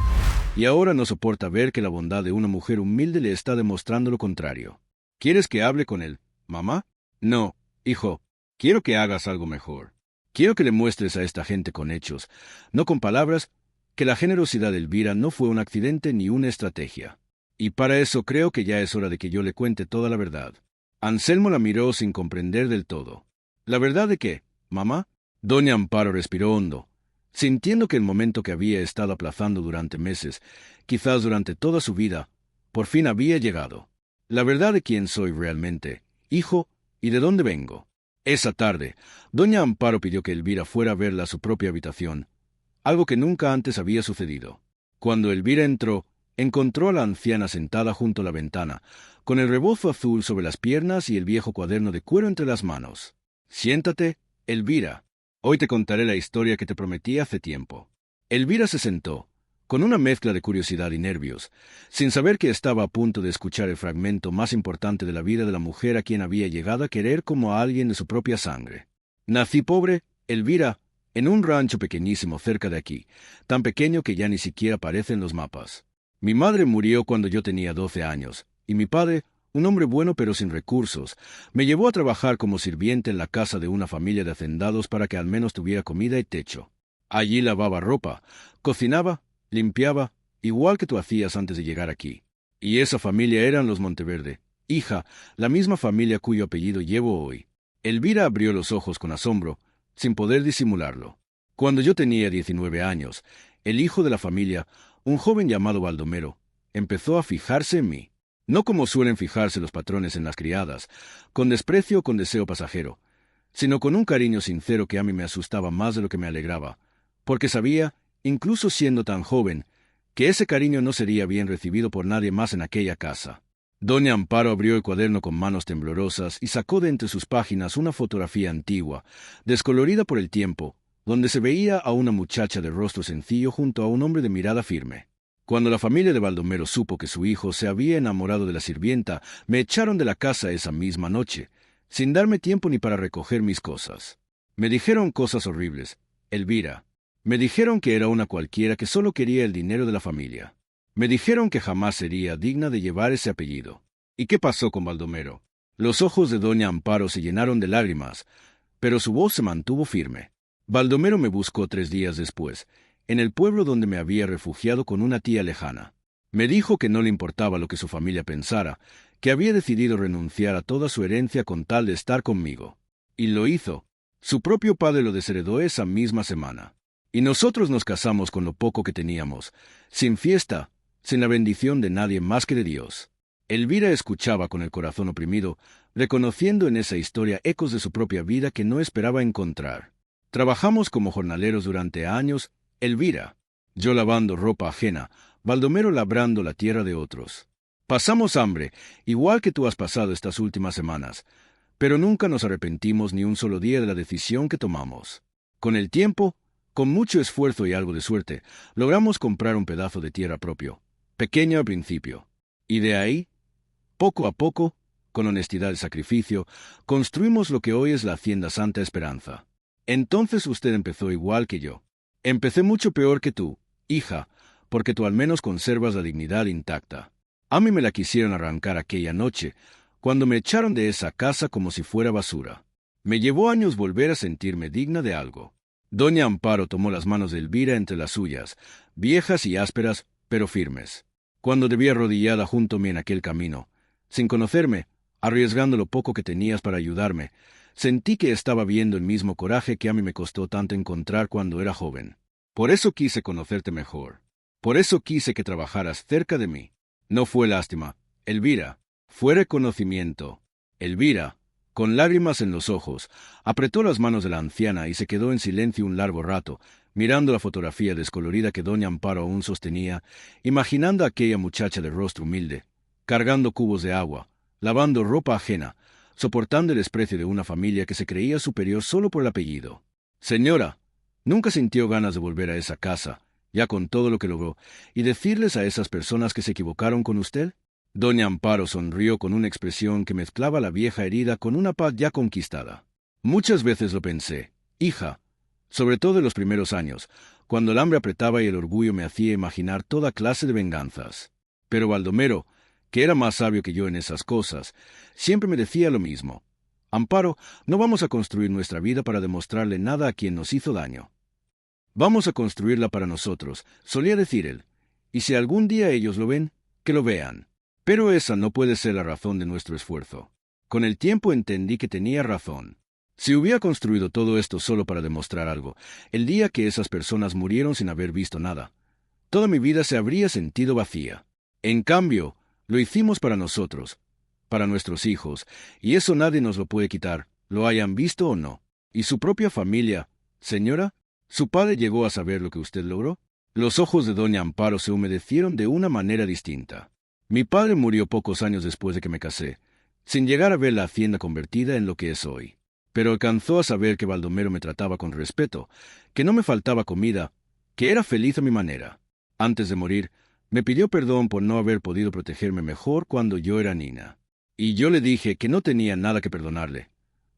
y ahora no soporta ver que la bondad de una mujer humilde le está demostrando lo contrario. ¿Quieres que hable con él, mamá? No, hijo, quiero que hagas algo mejor. Quiero que le muestres a esta gente con hechos, no con palabras, que la generosidad de Elvira no fue un accidente ni una estrategia. Y para eso creo que ya es hora de que yo le cuente toda la verdad. Anselmo la miró sin comprender del todo. ¿La verdad de qué, mamá? Doña Amparo respiró hondo, sintiendo que el momento que había estado aplazando durante meses, quizás durante toda su vida, por fin había llegado. La verdad de quién soy realmente, hijo, y de dónde vengo. Esa tarde, doña Amparo pidió que Elvira fuera a verla a su propia habitación, algo que nunca antes había sucedido. Cuando Elvira entró, encontró a la anciana sentada junto a la ventana, con el rebozo azul sobre las piernas y el viejo cuaderno de cuero entre las manos. «Siéntate, Elvira. Hoy te contaré la historia que te prometí hace tiempo». Elvira se sentó, con una mezcla de curiosidad y nervios, sin saber que estaba a punto de escuchar el fragmento más importante de la vida de la mujer a quien había llegado a querer como a alguien de su propia sangre. «Nací pobre, Elvira, en un rancho pequeñísimo cerca de aquí, tan pequeño que ya ni siquiera aparece en los mapas. Mi madre murió cuando yo tenía 12 años, y mi padre, un hombre bueno pero sin recursos, me llevó a trabajar como sirviente en la casa de una familia de hacendados para que al menos tuviera comida y techo. Allí lavaba ropa, cocinaba, limpiaba, igual que tú hacías antes de llegar aquí. Y esa familia eran los Monteverde, hija, la misma familia cuyo apellido llevo hoy». Elvira abrió los ojos con asombro, sin poder disimularlo. Cuando yo tenía 19 años, el hijo de la familia, un joven llamado Baldomero, empezó a fijarse en mí. No como suelen fijarse los patrones en las criadas, con desprecio o con deseo pasajero, sino con un cariño sincero que a mí me asustaba más de lo que me alegraba, porque sabía, incluso siendo tan joven, que ese cariño no sería bien recibido por nadie más en aquella casa. Doña Amparo abrió el cuaderno con manos temblorosas y sacó de entre sus páginas una fotografía antigua, descolorida por el tiempo, donde se veía a una muchacha de rostro sencillo junto a un hombre de mirada firme. Cuando la familia de Baldomero supo que su hijo se había enamorado de la sirvienta, me echaron de la casa esa misma noche, sin darme tiempo ni para recoger mis cosas. Me dijeron cosas horribles, Elvira. Me dijeron que era una cualquiera que solo quería el dinero de la familia. Me dijeron que jamás sería digna de llevar ese apellido. ¿Y qué pasó con Baldomero? Los ojos de doña Amparo se llenaron de lágrimas, pero su voz se mantuvo firme. Baldomero me buscó 3 días después, en el pueblo donde me había refugiado con una tía lejana. Me dijo que no le importaba lo que su familia pensara, que había decidido renunciar a toda su herencia con tal de estar conmigo. Y lo hizo. Su propio padre lo desheredó esa misma semana. Y nosotros nos casamos con lo poco que teníamos, sin fiesta, sin la bendición de nadie más que de Dios. Elvira escuchaba con el corazón oprimido, reconociendo en esa historia ecos de su propia vida que no esperaba encontrar. Trabajamos como jornaleros durante años, Elvira. Yo lavando ropa ajena, Baldomero labrando la tierra de otros. Pasamos hambre, igual que tú has pasado estas últimas semanas, pero nunca nos arrepentimos ni un solo día de la decisión que tomamos. Con el tiempo, con mucho esfuerzo y algo de suerte, logramos comprar un pedazo de tierra propio, pequeño al principio. Y de ahí, poco a poco, con honestidad y sacrificio, construimos lo que hoy es la Hacienda Santa Esperanza. Entonces usted empezó igual que yo. Empecé mucho peor que tú, hija, porque tú al menos conservas la dignidad intacta. A mí me la quisieron arrancar aquella noche, cuando me echaron de esa casa como si fuera basura. Me llevó años volver a sentirme digna de algo. Doña Amparo tomó las manos de Elvira entre las suyas, viejas y ásperas, pero firmes. Cuando te vi arrodillada junto a mí en aquel camino, sin conocerme, arriesgando lo poco que tenías para ayudarme, sentí que estaba viendo el mismo coraje que a mí me costó tanto encontrar cuando era joven. Por eso quise conocerte mejor. Por eso quise que trabajaras cerca de mí. No fue lástima, Elvira, fue reconocimiento. Elvira, con lágrimas en los ojos, apretó las manos de la anciana y se quedó en silencio un largo rato, mirando la fotografía descolorida que doña Amparo aún sostenía, imaginando a aquella muchacha de rostro humilde, cargando cubos de agua, lavando ropa ajena, soportando el desprecio de una familia que se creía superior solo por el apellido. «Señora», Nunca sintió ganas de volver a esa casa, ya con todo lo que logró, y decirles a esas personas que se equivocaron con usted. Doña Amparo sonrió con una expresión que mezclaba la vieja herida con una paz ya conquistada. Muchas veces lo pensé, hija, sobre todo en los primeros años, cuando el hambre apretaba y el orgullo me hacía imaginar toda clase de venganzas. Pero Baldomero, que era más sabio que yo en esas cosas, siempre me decía lo mismo. Amparo, no vamos a construir nuestra vida para demostrarle nada a quien nos hizo daño. Vamos a construirla para nosotros, solía decir él, y si algún día ellos lo ven, que lo vean. Pero esa no puede ser la razón de nuestro esfuerzo. Con el tiempo entendí que tenía razón. Si hubiera construido todo esto solo para demostrar algo, el día que esas personas murieron sin haber visto nada, toda mi vida se habría sentido vacía. En cambio, lo hicimos para nosotros, para nuestros hijos, y eso nadie nos lo puede quitar, lo hayan visto o no. ¿Y su propia familia, señora? ¿Su padre llegó a saber lo que usted logró? Los ojos de doña Amparo se humedecieron de una manera distinta. Mi padre murió pocos años después de que me casé, sin llegar a ver la hacienda convertida en lo que es hoy. Pero alcanzó a saber que Baldomero me trataba con respeto, que no me faltaba comida, que era feliz a mi manera. Antes de morir, me pidió perdón por no haber podido protegerme mejor cuando yo era niña. Y yo le dije que no tenía nada que perdonarle,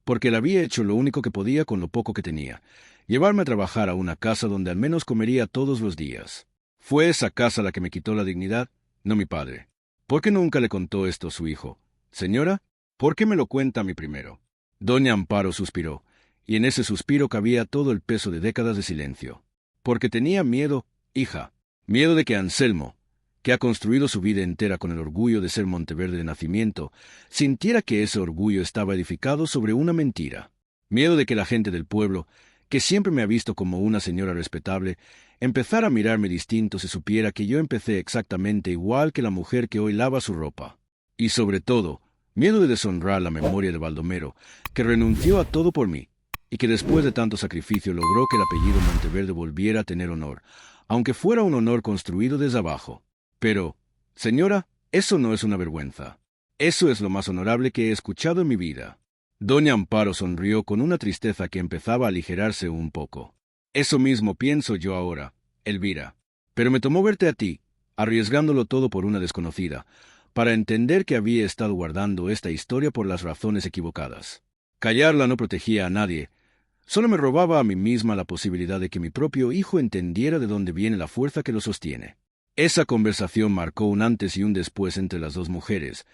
porque él había hecho lo único que podía con lo poco que tenía, llevarme a trabajar a una casa donde al menos comería todos los días. Fue esa casa la que me quitó la dignidad, no mi padre. ¿Por qué nunca le contó esto a su hijo? Señora, ¿por qué me lo cuenta a mí primero? Doña Amparo suspiró, y en ese suspiro cabía todo el peso de décadas de silencio. Porque tenía miedo, hija, miedo de que Anselmo, que ha construido su vida entera con el orgullo de ser Monteverde de nacimiento, sintiera que ese orgullo estaba edificado sobre una mentira. Miedo de que la gente del pueblo, que siempre me ha visto como una señora respetable, empezara a mirarme distinto si supiera que yo empecé exactamente igual que la mujer que hoy lava su ropa. Y sobre todo, miedo de deshonrar la memoria de Baldomero, que renunció a todo por mí, y que después de tanto sacrificio logró que el apellido Monteverde volviera a tener honor, aunque fuera un honor construido desde abajo. Pero, señora, eso no es una vergüenza. Eso es lo más honorable que he escuchado en mi vida. Doña Amparo sonrió con una tristeza que empezaba a aligerarse un poco. Eso mismo pienso yo ahora, Elvira. Pero me tomó verte a ti, arriesgándolo todo por una desconocida, para entender que había estado guardando esta historia por las razones equivocadas. Callarla no protegía a nadie, solo me robaba a mí misma la posibilidad de que mi propio hijo entendiera de dónde viene la fuerza que lo sostiene. Esa conversación marcó un antes y un después entre las dos mujeres,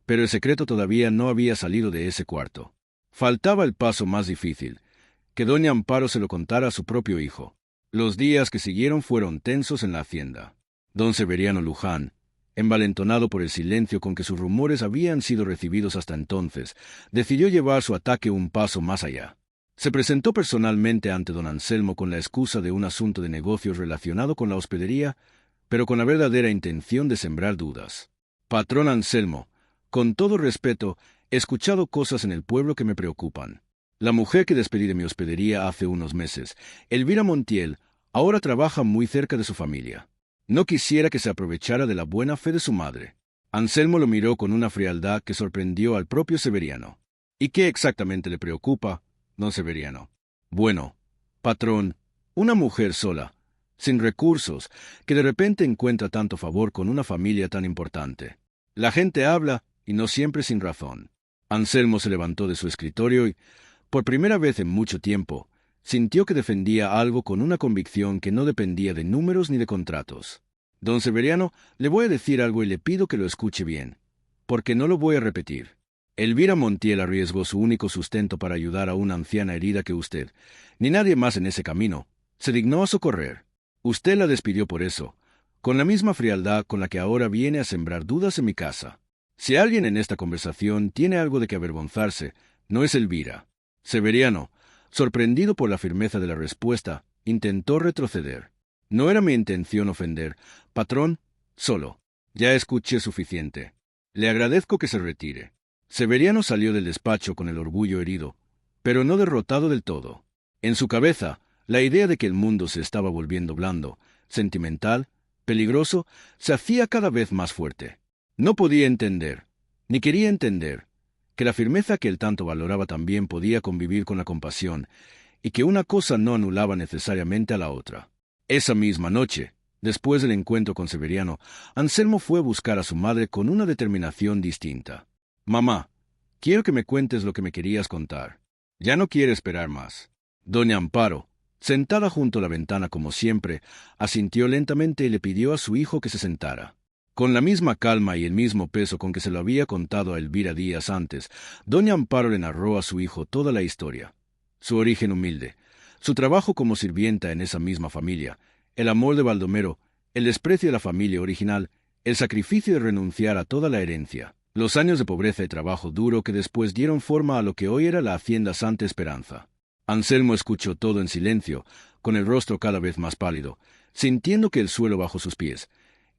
pero el secreto todavía no había salido de ese cuarto. Faltaba el paso más difícil, que doña Amparo se lo contara a su propio hijo. Los días que siguieron fueron tensos en la hacienda. Don Severiano Luján, envalentonado por el silencio con que sus rumores habían sido recibidos hasta entonces, decidió llevar su ataque un paso más allá. Se presentó personalmente ante don Anselmo con la excusa de un asunto de negocios relacionado con la hospedería, pero con la verdadera intención de sembrar dudas. Patrón Anselmo, con todo respeto, he escuchado cosas en el pueblo que me preocupan. La mujer que despedí de mi hospedería hace unos meses, Elvira Montiel, ahora trabaja muy cerca de su familia. No quisiera que se aprovechara de la buena fe de su madre. Anselmo lo miró con una frialdad que sorprendió al propio Severiano. ¿Y qué exactamente le preocupa, don Severiano? Bueno, patrón, una mujer sola, sin recursos, que de repente encuentra tanto favor con una familia tan importante. La gente habla, y no siempre sin razón. Anselmo se levantó de su escritorio y, por primera vez en mucho tiempo, sintió que defendía algo con una convicción que no dependía de números ni de contratos. Don Severiano, le voy a decir algo y le pido que lo escuche bien, porque no lo voy a repetir. Elvira Montiel arriesgó su único sustento para ayudar a una anciana herida que usted, ni nadie más en ese camino, se dignó a socorrer. Usted la despidió por eso, con la misma frialdad con la que ahora viene a sembrar dudas en mi casa. Si alguien en esta conversación tiene algo de que avergonzarse, no es Elvira. Severiano, sorprendido por la firmeza de la respuesta, intentó retroceder. No era mi intención ofender, patrón, solo. Ya escuché suficiente. Le agradezco que se retire. Severiano salió del despacho con el orgullo herido, pero no derrotado del todo. En su cabeza, la idea de que el mundo se estaba volviendo blando, sentimental, peligroso, se hacía cada vez más fuerte. No podía entender, ni quería entender, que la firmeza que él tanto valoraba también podía convivir con la compasión, y que una cosa no anulaba necesariamente a la otra. Esa misma noche, después del encuentro con Severiano, Anselmo fue a buscar a su madre con una determinación distinta. «Mamá, quiero que me cuentes lo que me querías contar. Ya no quiero esperar más». Doña Amparo, sentada junto a la ventana como siempre, asintió lentamente y le pidió a su hijo que se sentara. Con la misma calma y el mismo peso con que se lo había contado a Elvira días antes, doña Amparo le narró a su hijo toda la historia. Su origen humilde, su trabajo como sirvienta en esa misma familia, el amor de Baldomero, el desprecio de la familia original, el sacrificio de renunciar a toda la herencia, los años de pobreza y trabajo duro que después dieron forma a lo que hoy era la Hacienda Santa Esperanza. Anselmo escuchó todo en silencio, con el rostro cada vez más pálido, sintiendo que el suelo bajo sus pies,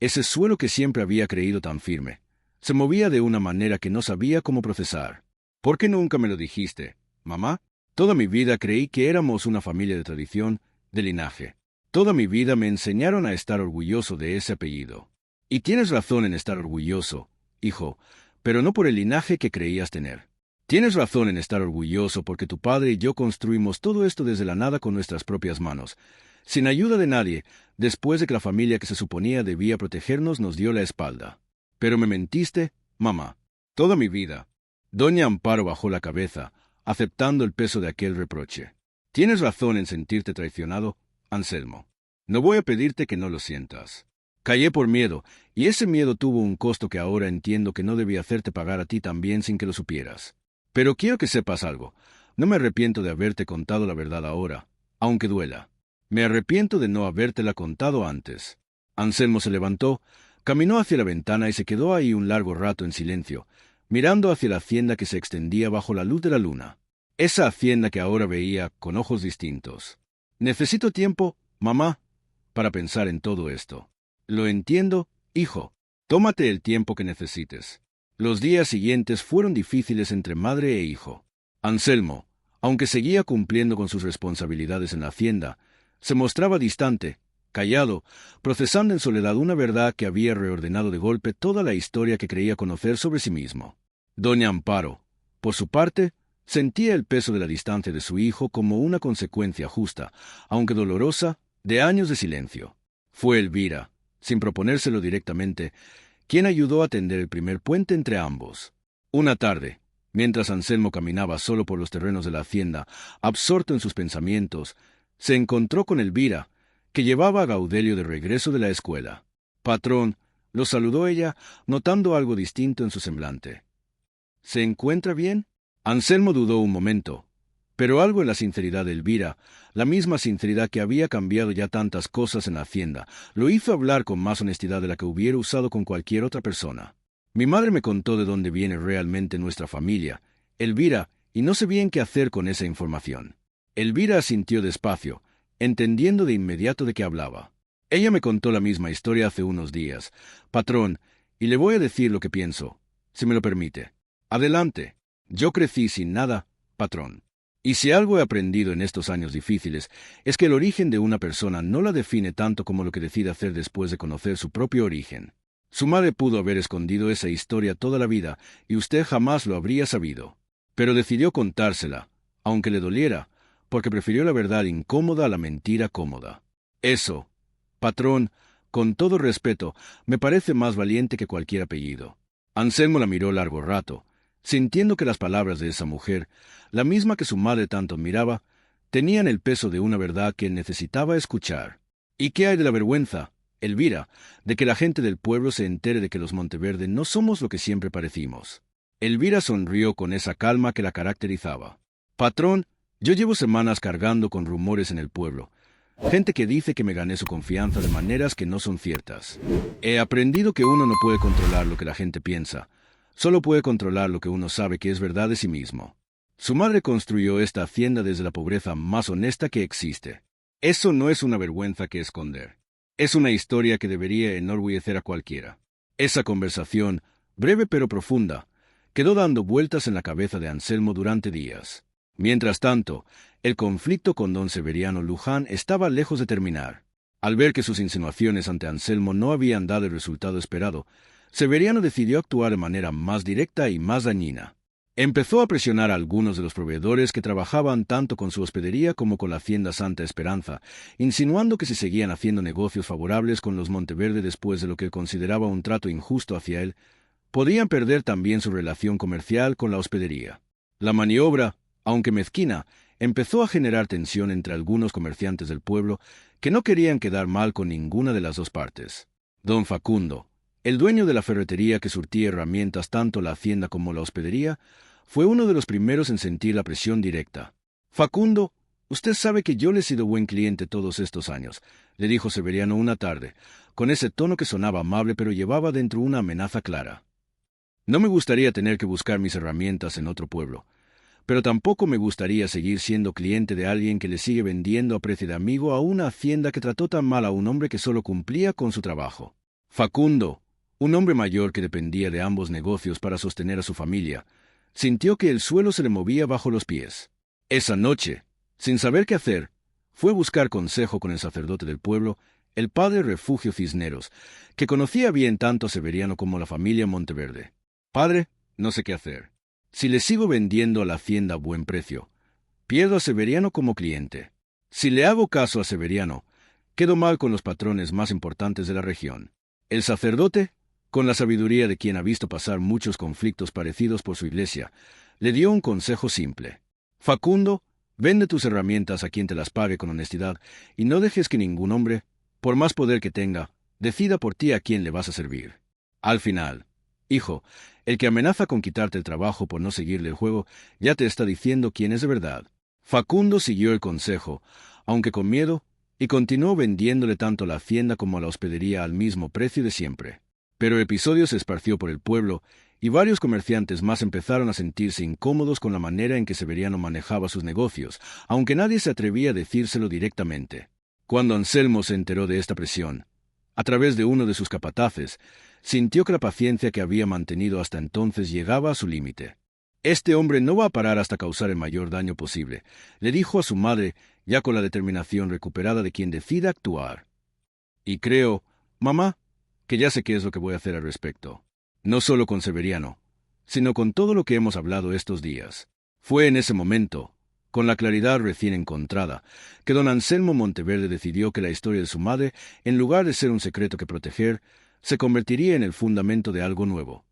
ese suelo que siempre había creído tan firme, se movía de una manera que no sabía cómo procesar. «¿Por qué nunca me lo dijiste, mamá? Toda mi vida creí que éramos una familia de tradición, de linaje. Toda mi vida me enseñaron a estar orgulloso de ese apellido. Y tienes razón en estar orgulloso, hijo, pero no por el linaje que creías tener. Tienes razón en estar orgulloso porque tu padre y yo construimos todo esto desde la nada con nuestras propias manos, sin ayuda de nadie, después de que la familia que se suponía debía protegernos nos dio la espalda. Pero me mentiste, mamá. Toda mi vida». Doña Amparo bajó la cabeza, aceptando el peso de aquel reproche. «Tienes razón en sentirte traicionado, Anselmo. No voy a pedirte que no lo sientas. Callé por miedo, y ese miedo tuvo un costo que ahora entiendo que no debía hacerte pagar a ti también sin que lo supieras. Pero quiero que sepas algo. No me arrepiento de haberte contado la verdad ahora, aunque duela. Me arrepiento de no habértela contado antes». Anselmo se levantó, caminó hacia la ventana y se quedó ahí un largo rato en silencio, mirando hacia la hacienda que se extendía bajo la luz de la luna. Esa hacienda que ahora veía con ojos distintos. «Necesito tiempo, mamá, para pensar en todo esto». «Lo entiendo, hijo. Tómate el tiempo que necesites». Los días siguientes fueron difíciles entre madre e hijo. Anselmo, aunque seguía cumpliendo con sus responsabilidades en la hacienda, se mostraba distante, callado, procesando en soledad una verdad que había reordenado de golpe toda la historia que creía conocer sobre sí mismo. Doña Amparo, por su parte, sentía el peso de la distancia de su hijo como una consecuencia justa, aunque dolorosa, de años de silencio. Fue Elvira, sin proponérselo directamente, quien ayudó a tender el primer puente entre ambos. Una tarde, mientras Anselmo caminaba solo por los terrenos de la hacienda, absorto en sus pensamientos, se encontró con Elvira, que llevaba a Gaudelio de regreso de la escuela. «Patrón», lo saludó ella, notando algo distinto en su semblante. «¿Se encuentra bien?» Anselmo dudó un momento, pero algo en la sinceridad de Elvira, la misma sinceridad que había cambiado ya tantas cosas en la hacienda, lo hizo hablar con más honestidad de la que hubiera usado con cualquier otra persona. «Mi madre me contó de dónde viene realmente nuestra familia, Elvira, y no sé bien qué hacer con esa información». Elvira asintió despacio, entendiendo de inmediato de qué hablaba. «Ella me contó la misma historia hace unos días, patrón, y le voy a decir lo que pienso, si me lo permite». «Adelante. Yo crecí sin nada, patrón. Y si algo he aprendido en estos años difíciles, es que el origen de una persona no la define tanto como lo que decide hacer después de conocer su propio origen. Su madre pudo haber escondido esa historia toda la vida, y usted jamás lo habría sabido. Pero decidió contársela, aunque le doliera, porque prefirió la verdad incómoda a la mentira cómoda. Eso, patrón, con todo respeto, me parece más valiente que cualquier apellido». Anselmo la miró largo rato, sintiendo que las palabras de esa mujer, la misma que su madre tanto admiraba, tenían el peso de una verdad que él necesitaba escuchar. «¿Y qué hay de la vergüenza, Elvira, de que la gente del pueblo se entere de que los Monteverde no somos lo que siempre parecimos?» Elvira sonrió con esa calma que la caracterizaba. «Patrón, yo llevo semanas cargando con rumores en el pueblo, gente que dice que me gané su confianza de maneras que no son ciertas. He aprendido que uno no puede controlar lo que la gente piensa, solo puede controlar lo que uno sabe que es verdad de sí mismo. Su madre construyó esta hacienda desde la pobreza más honesta que existe. Eso no es una vergüenza que esconder. Es una historia que debería enorgullecer a cualquiera». Esa conversación, breve pero profunda, quedó dando vueltas en la cabeza de Anselmo durante días. Mientras tanto, el conflicto con don Severiano Luján estaba lejos de terminar. Al ver que sus insinuaciones ante Anselmo no habían dado el resultado esperado, Severiano decidió actuar de manera más directa y más dañina. Empezó a presionar a algunos de los proveedores que trabajaban tanto con su hospedería como con la Hacienda Santa Esperanza, insinuando que si seguían haciendo negocios favorables con los Monteverde después de lo que consideraba un trato injusto hacia él, podían perder también su relación comercial con la hospedería. La maniobra, aunque mezquina, empezó a generar tensión entre algunos comerciantes del pueblo que no querían quedar mal con ninguna de las dos partes. Don Facundo, el dueño de la ferretería que surtía herramientas tanto la hacienda como la hospedería, fue uno de los primeros en sentir la presión directa. «Facundo, usted sabe que yo le he sido buen cliente todos estos años», le dijo Severiano una tarde, con ese tono que sonaba amable pero llevaba dentro una amenaza clara. «No me gustaría tener que buscar mis herramientas en otro pueblo, pero tampoco me gustaría seguir siendo cliente de alguien que le sigue vendiendo a precio de amigo a una hacienda que trató tan mal a un hombre que solo cumplía con su trabajo». Facundo, un hombre mayor que dependía de ambos negocios para sostener a su familia, sintió que el suelo se le movía bajo los pies. Esa noche, sin saber qué hacer, fue a buscar consejo con el sacerdote del pueblo, el padre Refugio Cisneros, que conocía bien tanto a Severiano como a la familia Monteverde. «Padre, no sé qué hacer. Si le sigo vendiendo a la hacienda a buen precio, pierdo a Severiano como cliente. Si le hago caso a Severiano, quedo mal con los patrones más importantes de la región». El sacerdote, con la sabiduría de quien ha visto pasar muchos conflictos parecidos por su iglesia, le dio un consejo simple. «Facundo, vende tus herramientas a quien te las pague con honestidad y no dejes que ningún hombre, por más poder que tenga, decida por ti a quién le vas a servir. Al final, hijo, el que amenaza con quitarte el trabajo por no seguirle el juego, ya te está diciendo quién es de verdad». Facundo siguió el consejo, aunque con miedo, y continuó vendiéndole tanto la hacienda como la hospedería al mismo precio de siempre. Pero el episodio se esparció por el pueblo, y varios comerciantes más empezaron a sentirse incómodos con la manera en que Severiano manejaba sus negocios, aunque nadie se atrevía a decírselo directamente. Cuando Anselmo se enteró de esta presión, a través de uno de sus capataces, sintió que la paciencia que había mantenido hasta entonces llegaba a su límite. «Este hombre no va a parar hasta causar el mayor daño posible», le dijo a su madre, ya con la determinación recuperada de quien decida actuar. «Y creo, mamá, que ya sé qué es lo que voy a hacer al respecto. No solo con Severiano, sino con todo lo que hemos hablado estos días». Fue en ese momento, con la claridad recién encontrada, que don Anselmo Monteverde decidió que la historia de su madre, en lugar de ser un secreto que proteger, se convertiría en el fundamento de algo nuevo.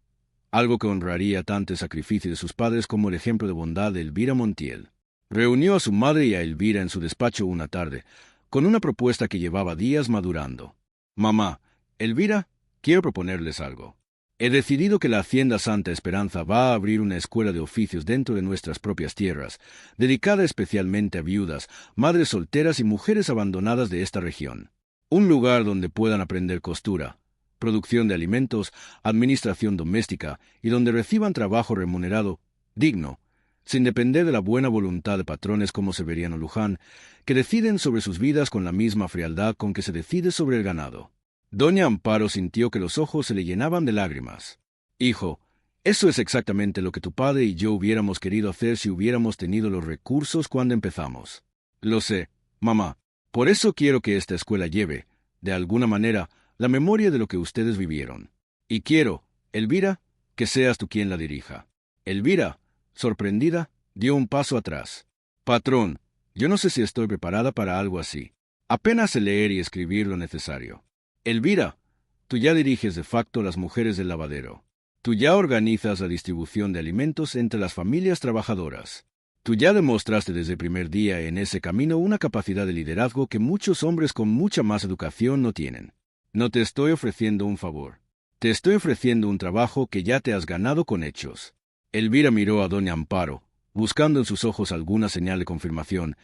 Algo que honraría tanto el sacrificio de sus padres como el ejemplo de bondad de Elvira Montiel. Reunió a su madre y a Elvira en su despacho una tarde, con una propuesta que llevaba días madurando. «Mamá, Elvira, quiero proponerles algo. He decidido que la Hacienda Santa Esperanza va a abrir una escuela de oficios dentro de nuestras propias tierras, dedicada especialmente a viudas, madres solteras y mujeres abandonadas de esta región. Un lugar donde puedan aprender costura, producción de alimentos, administración doméstica y donde reciban trabajo remunerado, digno, sin depender de la buena voluntad de patrones como Severiano Luján, que deciden sobre sus vidas con la misma frialdad con que se decide sobre el ganado». Doña Amparo sintió que los ojos se le llenaban de lágrimas. «Hijo, eso es exactamente lo que tu padre y yo hubiéramos querido hacer si hubiéramos tenido los recursos cuando empezamos». «Lo sé, mamá. Por eso quiero que esta escuela lleve, de alguna manera, la memoria de lo que ustedes vivieron. Y quiero, Elvira, que seas tú quien la dirija». Elvira, sorprendida, dio un paso atrás. «Patrón, yo no sé si estoy preparada para algo así. Apenas sé leer y escribir lo necesario». «Elvira, tú ya diriges de facto las mujeres del lavadero. Tú ya organizas la distribución de alimentos entre las familias trabajadoras. Tú ya demostraste desde el primer día en ese camino una capacidad de liderazgo que muchos hombres con mucha más educación no tienen. No te estoy ofreciendo un favor. Te estoy ofreciendo un trabajo que ya te has ganado con hechos». Elvira miró a doña Amparo, buscando en sus ojos alguna señal de confirmación,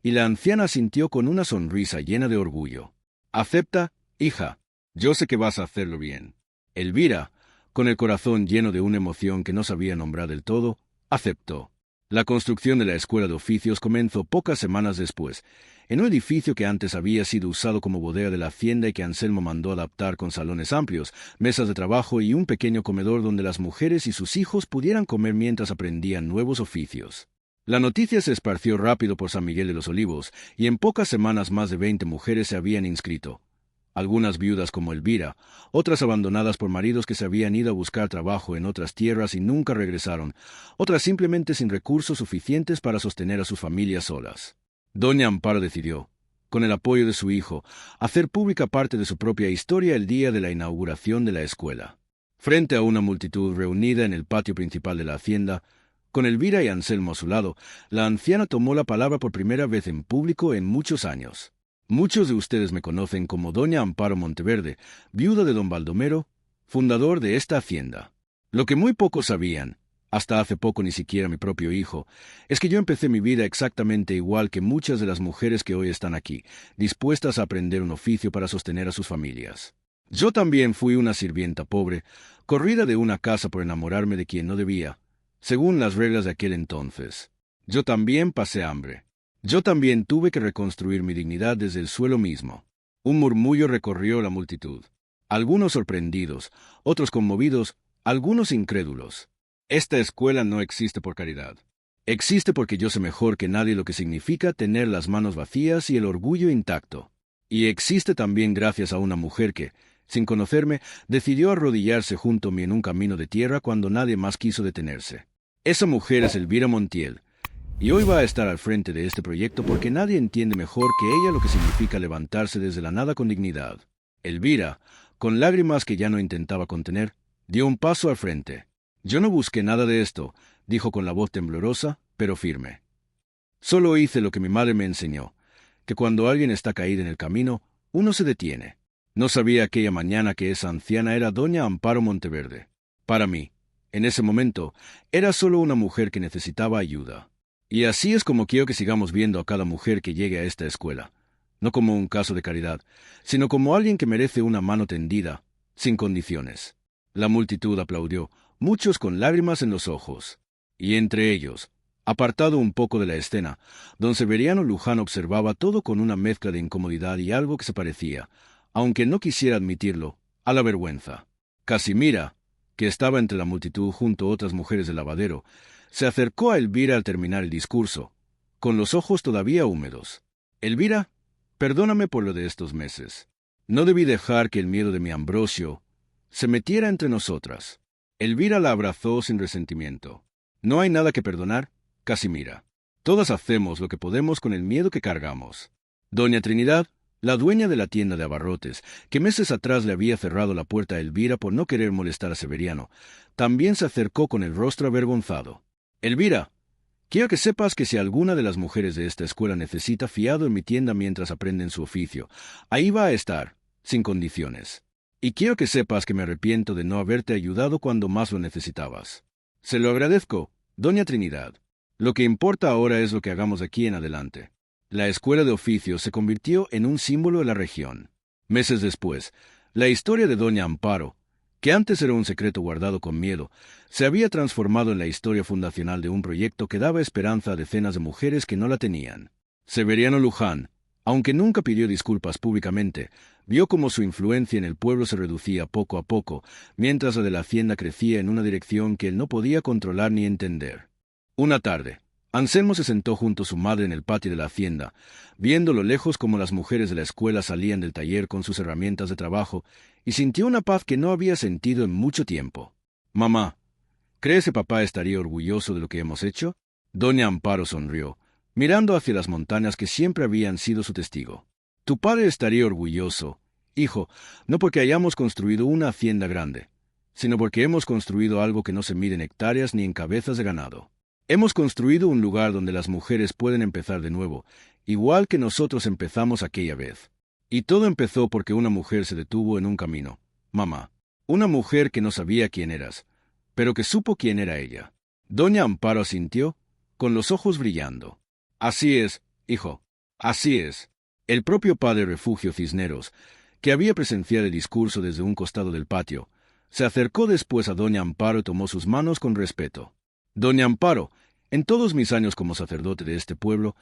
y la anciana sintió con una sonrisa llena de orgullo. «Acepta, hija, yo sé que vas a hacerlo bien». Elvira, con el corazón lleno de una emoción que no sabía nombrar del todo, aceptó. La construcción de la escuela de oficios comenzó pocas semanas después, en un edificio que antes había sido usado como bodega de la hacienda y que Anselmo mandó adaptar con salones amplios, mesas de trabajo y un pequeño comedor donde las mujeres y sus hijos pudieran comer mientras aprendían nuevos oficios. La noticia se esparció rápido por San Miguel de los Olivos, y en pocas semanas más de 20 mujeres se habían inscrito. algunas viudas como Elvira, otras abandonadas por maridos que se habían ido a buscar trabajo en otras tierras y nunca regresaron, otras simplemente sin recursos suficientes para sostener a sus familias solas. Doña Amparo decidió, con el apoyo de su hijo, hacer pública parte de su propia historia el día de la inauguración de la escuela. Frente a una multitud reunida en el patio principal de la hacienda, con Elvira y Anselmo a su lado, la anciana tomó la palabra por primera vez en público en muchos años. Muchos de ustedes me conocen como Doña Amparo Monteverde, viuda de don Baldomero, fundador de esta hacienda. Lo que muy pocos sabían, hasta hace poco ni siquiera mi propio hijo, es que yo empecé mi vida exactamente igual que muchas de las mujeres que hoy están aquí, dispuestas a aprender un oficio para sostener a sus familias. Yo también fui una sirvienta pobre, corrida de una casa por enamorarme de quien no debía, según las reglas de aquel entonces. Yo también pasé hambre. Yo también tuve que reconstruir mi dignidad desde el suelo mismo. Un murmullo recorrió la multitud. Algunos sorprendidos, otros conmovidos, algunos incrédulos. Esta escuela no existe por caridad. Existe porque yo sé mejor que nadie lo que significa tener las manos vacías y el orgullo intacto. Y existe también gracias a una mujer que, sin conocerme, decidió arrodillarse junto a mí en un camino de tierra cuando nadie más quiso detenerse. Esa mujer es Elvira Montiel. Y hoy va a estar al frente de este proyecto porque nadie entiende mejor que ella lo que significa levantarse desde la nada con dignidad. Elvira, con lágrimas que ya no intentaba contener, dio un paso al frente. Yo no busqué nada de esto, dijo con la voz temblorosa, pero firme. Solo hice lo que mi madre me enseñó, que cuando alguien está caído en el camino, uno se detiene. No sabía aquella mañana que esa anciana era Doña Amparo Monteverde. Para mí, en ese momento, era solo una mujer que necesitaba ayuda. Y así es como quiero que sigamos viendo a cada mujer que llegue a esta escuela, no como un caso de caridad, sino como alguien que merece una mano tendida, sin condiciones. La multitud aplaudió, muchos con lágrimas en los ojos. Y entre ellos, apartado un poco de la escena, don Severiano Luján observaba todo con una mezcla de incomodidad y algo que se parecía, aunque no quisiera admitirlo, a la vergüenza. Casimira, que estaba entre la multitud junto a otras mujeres del lavadero, se acercó a Elvira al terminar el discurso, con los ojos todavía húmedos. Elvira, perdóname por lo de estos meses. No debí dejar que el miedo de mi Ambrosio se metiera entre nosotras. Elvira la abrazó sin resentimiento. No hay nada que perdonar, Casimira. Todas hacemos lo que podemos con el miedo que cargamos. Doña Trinidad, la dueña de la tienda de abarrotes, que meses atrás le había cerrado la puerta a Elvira por no querer molestar a Severiano, también se acercó con el rostro avergonzado. Elvira, quiero que sepas que si alguna de las mujeres de esta escuela necesita fiado en mi tienda mientras aprenden su oficio, ahí va a estar, sin condiciones. Y quiero que sepas que me arrepiento de no haberte ayudado cuando más lo necesitabas. Se lo agradezco, Doña Trinidad. Lo que importa ahora es lo que hagamos de aquí en adelante. La escuela de oficios se convirtió en un símbolo de la región. Meses después, la historia de Doña Amparo, que antes era un secreto guardado con miedo, se había transformado en la historia fundacional de un proyecto que daba esperanza a decenas de mujeres que no la tenían. Severiano Luján, aunque nunca pidió disculpas públicamente, vio cómo su influencia en el pueblo se reducía poco a poco, mientras la de la hacienda crecía en una dirección que él no podía controlar ni entender. Una tarde, Anselmo se sentó junto a su madre en el patio de la hacienda, viendo a lo lejos cómo las mujeres de la escuela salían del taller con sus herramientas de trabajo, y sintió una paz que no había sentido en mucho tiempo. «Mamá, ¿crees que papá estaría orgulloso de lo que hemos hecho?» Doña Amparo sonrió, mirando hacia las montañas que siempre habían sido su testigo. «Tu padre estaría orgulloso, hijo, no porque hayamos construido una hacienda grande, sino porque hemos construido algo que no se mide en hectáreas ni en cabezas de ganado. Hemos construido un lugar donde las mujeres pueden empezar de nuevo, igual que nosotros empezamos aquella vez. Y todo empezó porque una mujer se detuvo en un camino. Mamá, una mujer que no sabía quién eras, pero que supo quién era ella». Doña Amparo asintió, con los ojos brillando. «Así es, hijo, así es». El propio padre Refugio Cisneros, que había presenciado el discurso desde un costado del patio, se acercó después a Doña Amparo y tomó sus manos con respeto. «Doña Amparo, en todos mis años como sacerdote de este pueblo,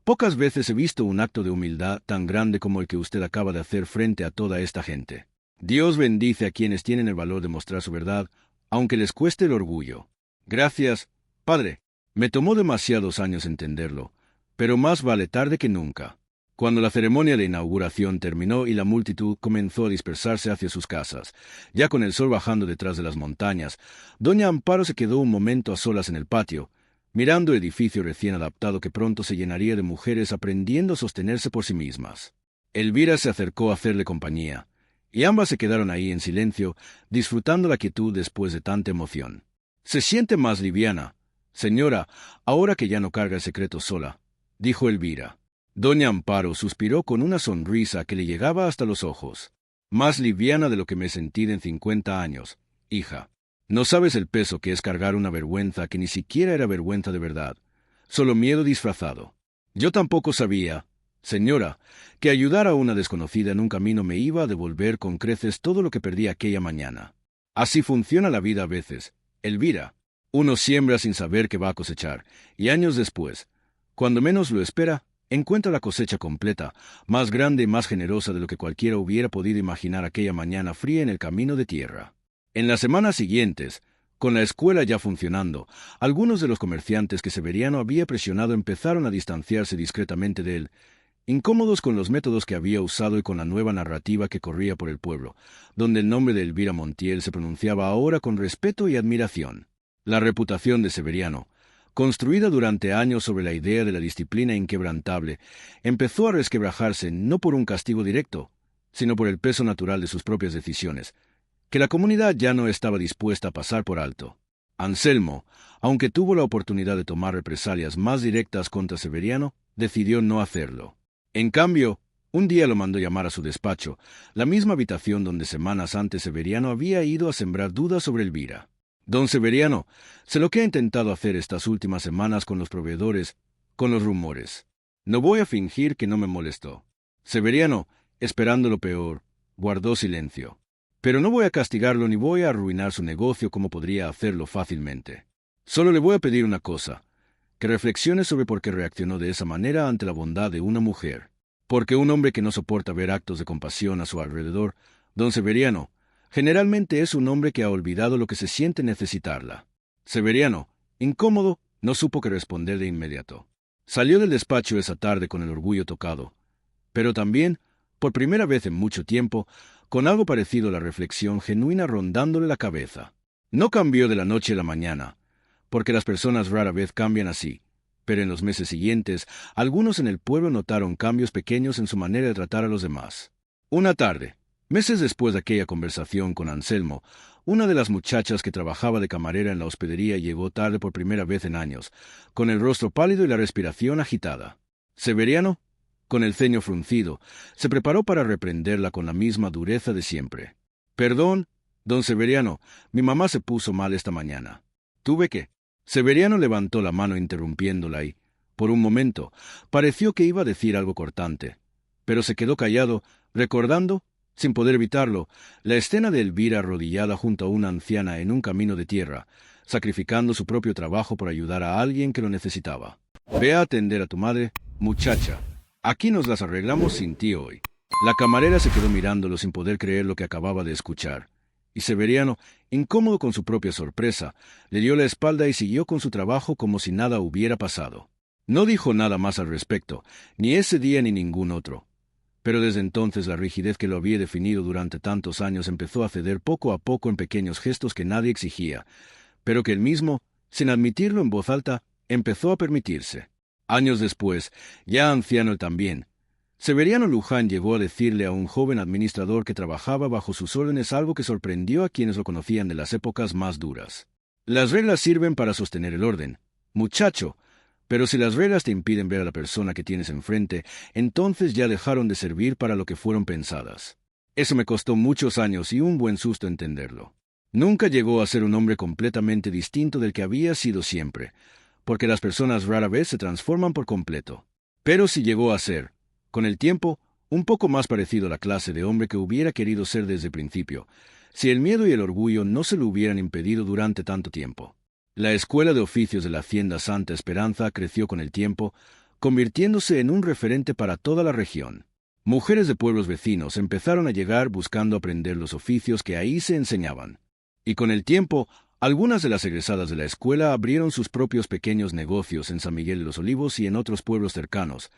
pocas veces he visto un acto de humildad tan grande como el que usted acaba de hacer frente a toda esta gente. Dios bendice a quienes tienen el valor de mostrar su verdad, aunque les cueste el orgullo». «Gracias, padre. Me tomó demasiados años entenderlo, pero más vale tarde que nunca». Cuando la ceremonia de inauguración terminó y la multitud comenzó a dispersarse hacia sus casas, ya con el sol bajando detrás de las montañas, doña Amparo se quedó un momento a solas en el patio, mirando el edificio recién adaptado que pronto se llenaría de mujeres aprendiendo a sostenerse por sí mismas. Elvira se acercó a hacerle compañía, y ambas se quedaron ahí en silencio, disfrutando la quietud después de tanta emoción. «Se siente más liviana, señora, ahora que ya no carga el secreto sola», dijo Elvira. Doña Amparo suspiró con una sonrisa que le llegaba hasta los ojos. «Más liviana de lo que me he sentido en 50 años, hija. No sabes el peso que es cargar una vergüenza que ni siquiera era vergüenza de verdad, solo miedo disfrazado. Yo tampoco sabía, señora, que ayudar a una desconocida en un camino me iba a devolver con creces todo lo que perdí aquella mañana. Así funciona la vida a veces, Elvira. Uno siembra sin saber que va a cosechar, y años después, cuando menos lo espera, encuentra la cosecha completa, más grande y más generosa de lo que cualquiera hubiera podido imaginar aquella mañana fría en el camino de tierra». En las semanas siguientes, con la escuela ya funcionando, algunos de los comerciantes que Severiano había presionado empezaron a distanciarse discretamente de él, incómodos con los métodos que había usado y con la nueva narrativa que corría por el pueblo, donde el nombre de Elvira Montiel se pronunciaba ahora con respeto y admiración. La reputación de Severiano, construida durante años sobre la idea de la disciplina inquebrantable, empezó a resquebrajarse no por un castigo directo, sino por el peso natural de sus propias decisiones, que la comunidad ya no estaba dispuesta a pasar por alto. Anselmo, aunque tuvo la oportunidad de tomar represalias más directas contra Severiano, decidió no hacerlo. En cambio, un día lo mandó llamar a su despacho, la misma habitación donde semanas antes Severiano había ido a sembrar dudas sobre Elvira. «Don Severiano, sé lo que ha intentado hacer estas últimas semanas con los proveedores, con los rumores. No voy a fingir que no me molestó». Severiano, esperando lo peor, guardó silencio. «Pero no voy a castigarlo ni voy a arruinar su negocio como podría hacerlo fácilmente. Solo le voy a pedir una cosa, que reflexione sobre por qué reaccionó de esa manera ante la bondad de una mujer. Porque un hombre que no soporta ver actos de compasión a su alrededor, don Severiano, generalmente es un hombre que ha olvidado lo que se siente necesitarla». Severiano, incómodo, no supo qué responder de inmediato. Salió del despacho esa tarde con el orgullo tocado, pero también, por primera vez en mucho tiempo, con algo parecido a la reflexión genuina rondándole la cabeza. No cambió de la noche a la mañana, porque las personas rara vez cambian así, pero en los meses siguientes, algunos en el pueblo notaron cambios pequeños en su manera de tratar a los demás. Una tarde, meses después de aquella conversación con Anselmo, una de las muchachas que trabajaba de camarera en la hospedería llegó tarde por primera vez en años, con el rostro pálido y la respiración agitada. Severiano, con el ceño fruncido, se preparó para reprenderla con la misma dureza de siempre. «Perdón, don Severiano, mi mamá se puso mal esta mañana. ¿Tuve que...?» Severiano levantó la mano interrumpiéndola y, por un momento, pareció que iba a decir algo cortante, pero se quedó callado, recordando, sin poder evitarlo, la escena de Elvira arrodillada junto a una anciana en un camino de tierra, sacrificando su propio trabajo por ayudar a alguien que lo necesitaba. «Ve a atender a tu madre, muchacha. Aquí nos las arreglamos sin ti hoy». La camarera se quedó mirándolo sin poder creer lo que acababa de escuchar, y Severiano, incómodo con su propia sorpresa, le dio la espalda y siguió con su trabajo como si nada hubiera pasado. No dijo nada más al respecto, ni ese día ni ningún otro. Pero desde entonces la rigidez que lo había definido durante tantos años empezó a ceder poco a poco en pequeños gestos que nadie exigía, pero que él mismo, sin admitirlo en voz alta, empezó a permitirse. Años después, ya anciano él también, Severiano Luján llegó a decirle a un joven administrador que trabajaba bajo sus órdenes algo que sorprendió a quienes lo conocían de las épocas más duras. «Las reglas sirven para sostener el orden, muchacho, pero si las reglas te impiden ver a la persona que tienes enfrente, entonces ya dejaron de servir para lo que fueron pensadas». Eso me costó muchos años y un buen susto entenderlo. Nunca llegó a ser un hombre completamente distinto del que había sido siempre, porque las personas rara vez se transforman por completo. Pero sí llegó a ser, con el tiempo, un poco más parecido a la clase de hombre que hubiera querido ser desde el principio, si el miedo y el orgullo no se lo hubieran impedido durante tanto tiempo. La Escuela de Oficios de la Hacienda Santa Esperanza creció con el tiempo, convirtiéndose en un referente para toda la región. Mujeres de pueblos vecinos empezaron a llegar buscando aprender los oficios que ahí se enseñaban. Y con el tiempo, algunas de las egresadas de la escuela abrieron sus propios pequeños negocios en San Miguel de los Olivos y en otros pueblos cercanos,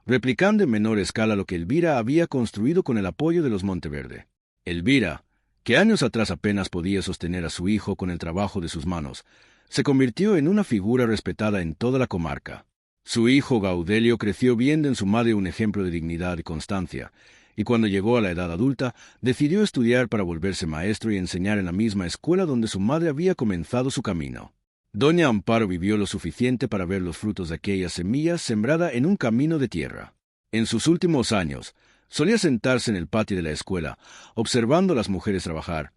replicando en menor escala lo que Elvira había construido con el apoyo de los Monteverde. Elvira, que años atrás apenas podía sostener a su hijo con el trabajo de sus manos, se convirtió en una figura respetada en toda la comarca. Su hijo Gaudelio creció viendo en su madre un ejemplo de dignidad y constancia, y cuando llegó a la edad adulta, decidió estudiar para volverse maestro y enseñar en la misma escuela donde su madre había comenzado su camino. Doña Amparo vivió lo suficiente para ver los frutos de aquella semilla sembrada en un camino de tierra. En sus últimos años, solía sentarse en el patio de la escuela, observando a las mujeres trabajar,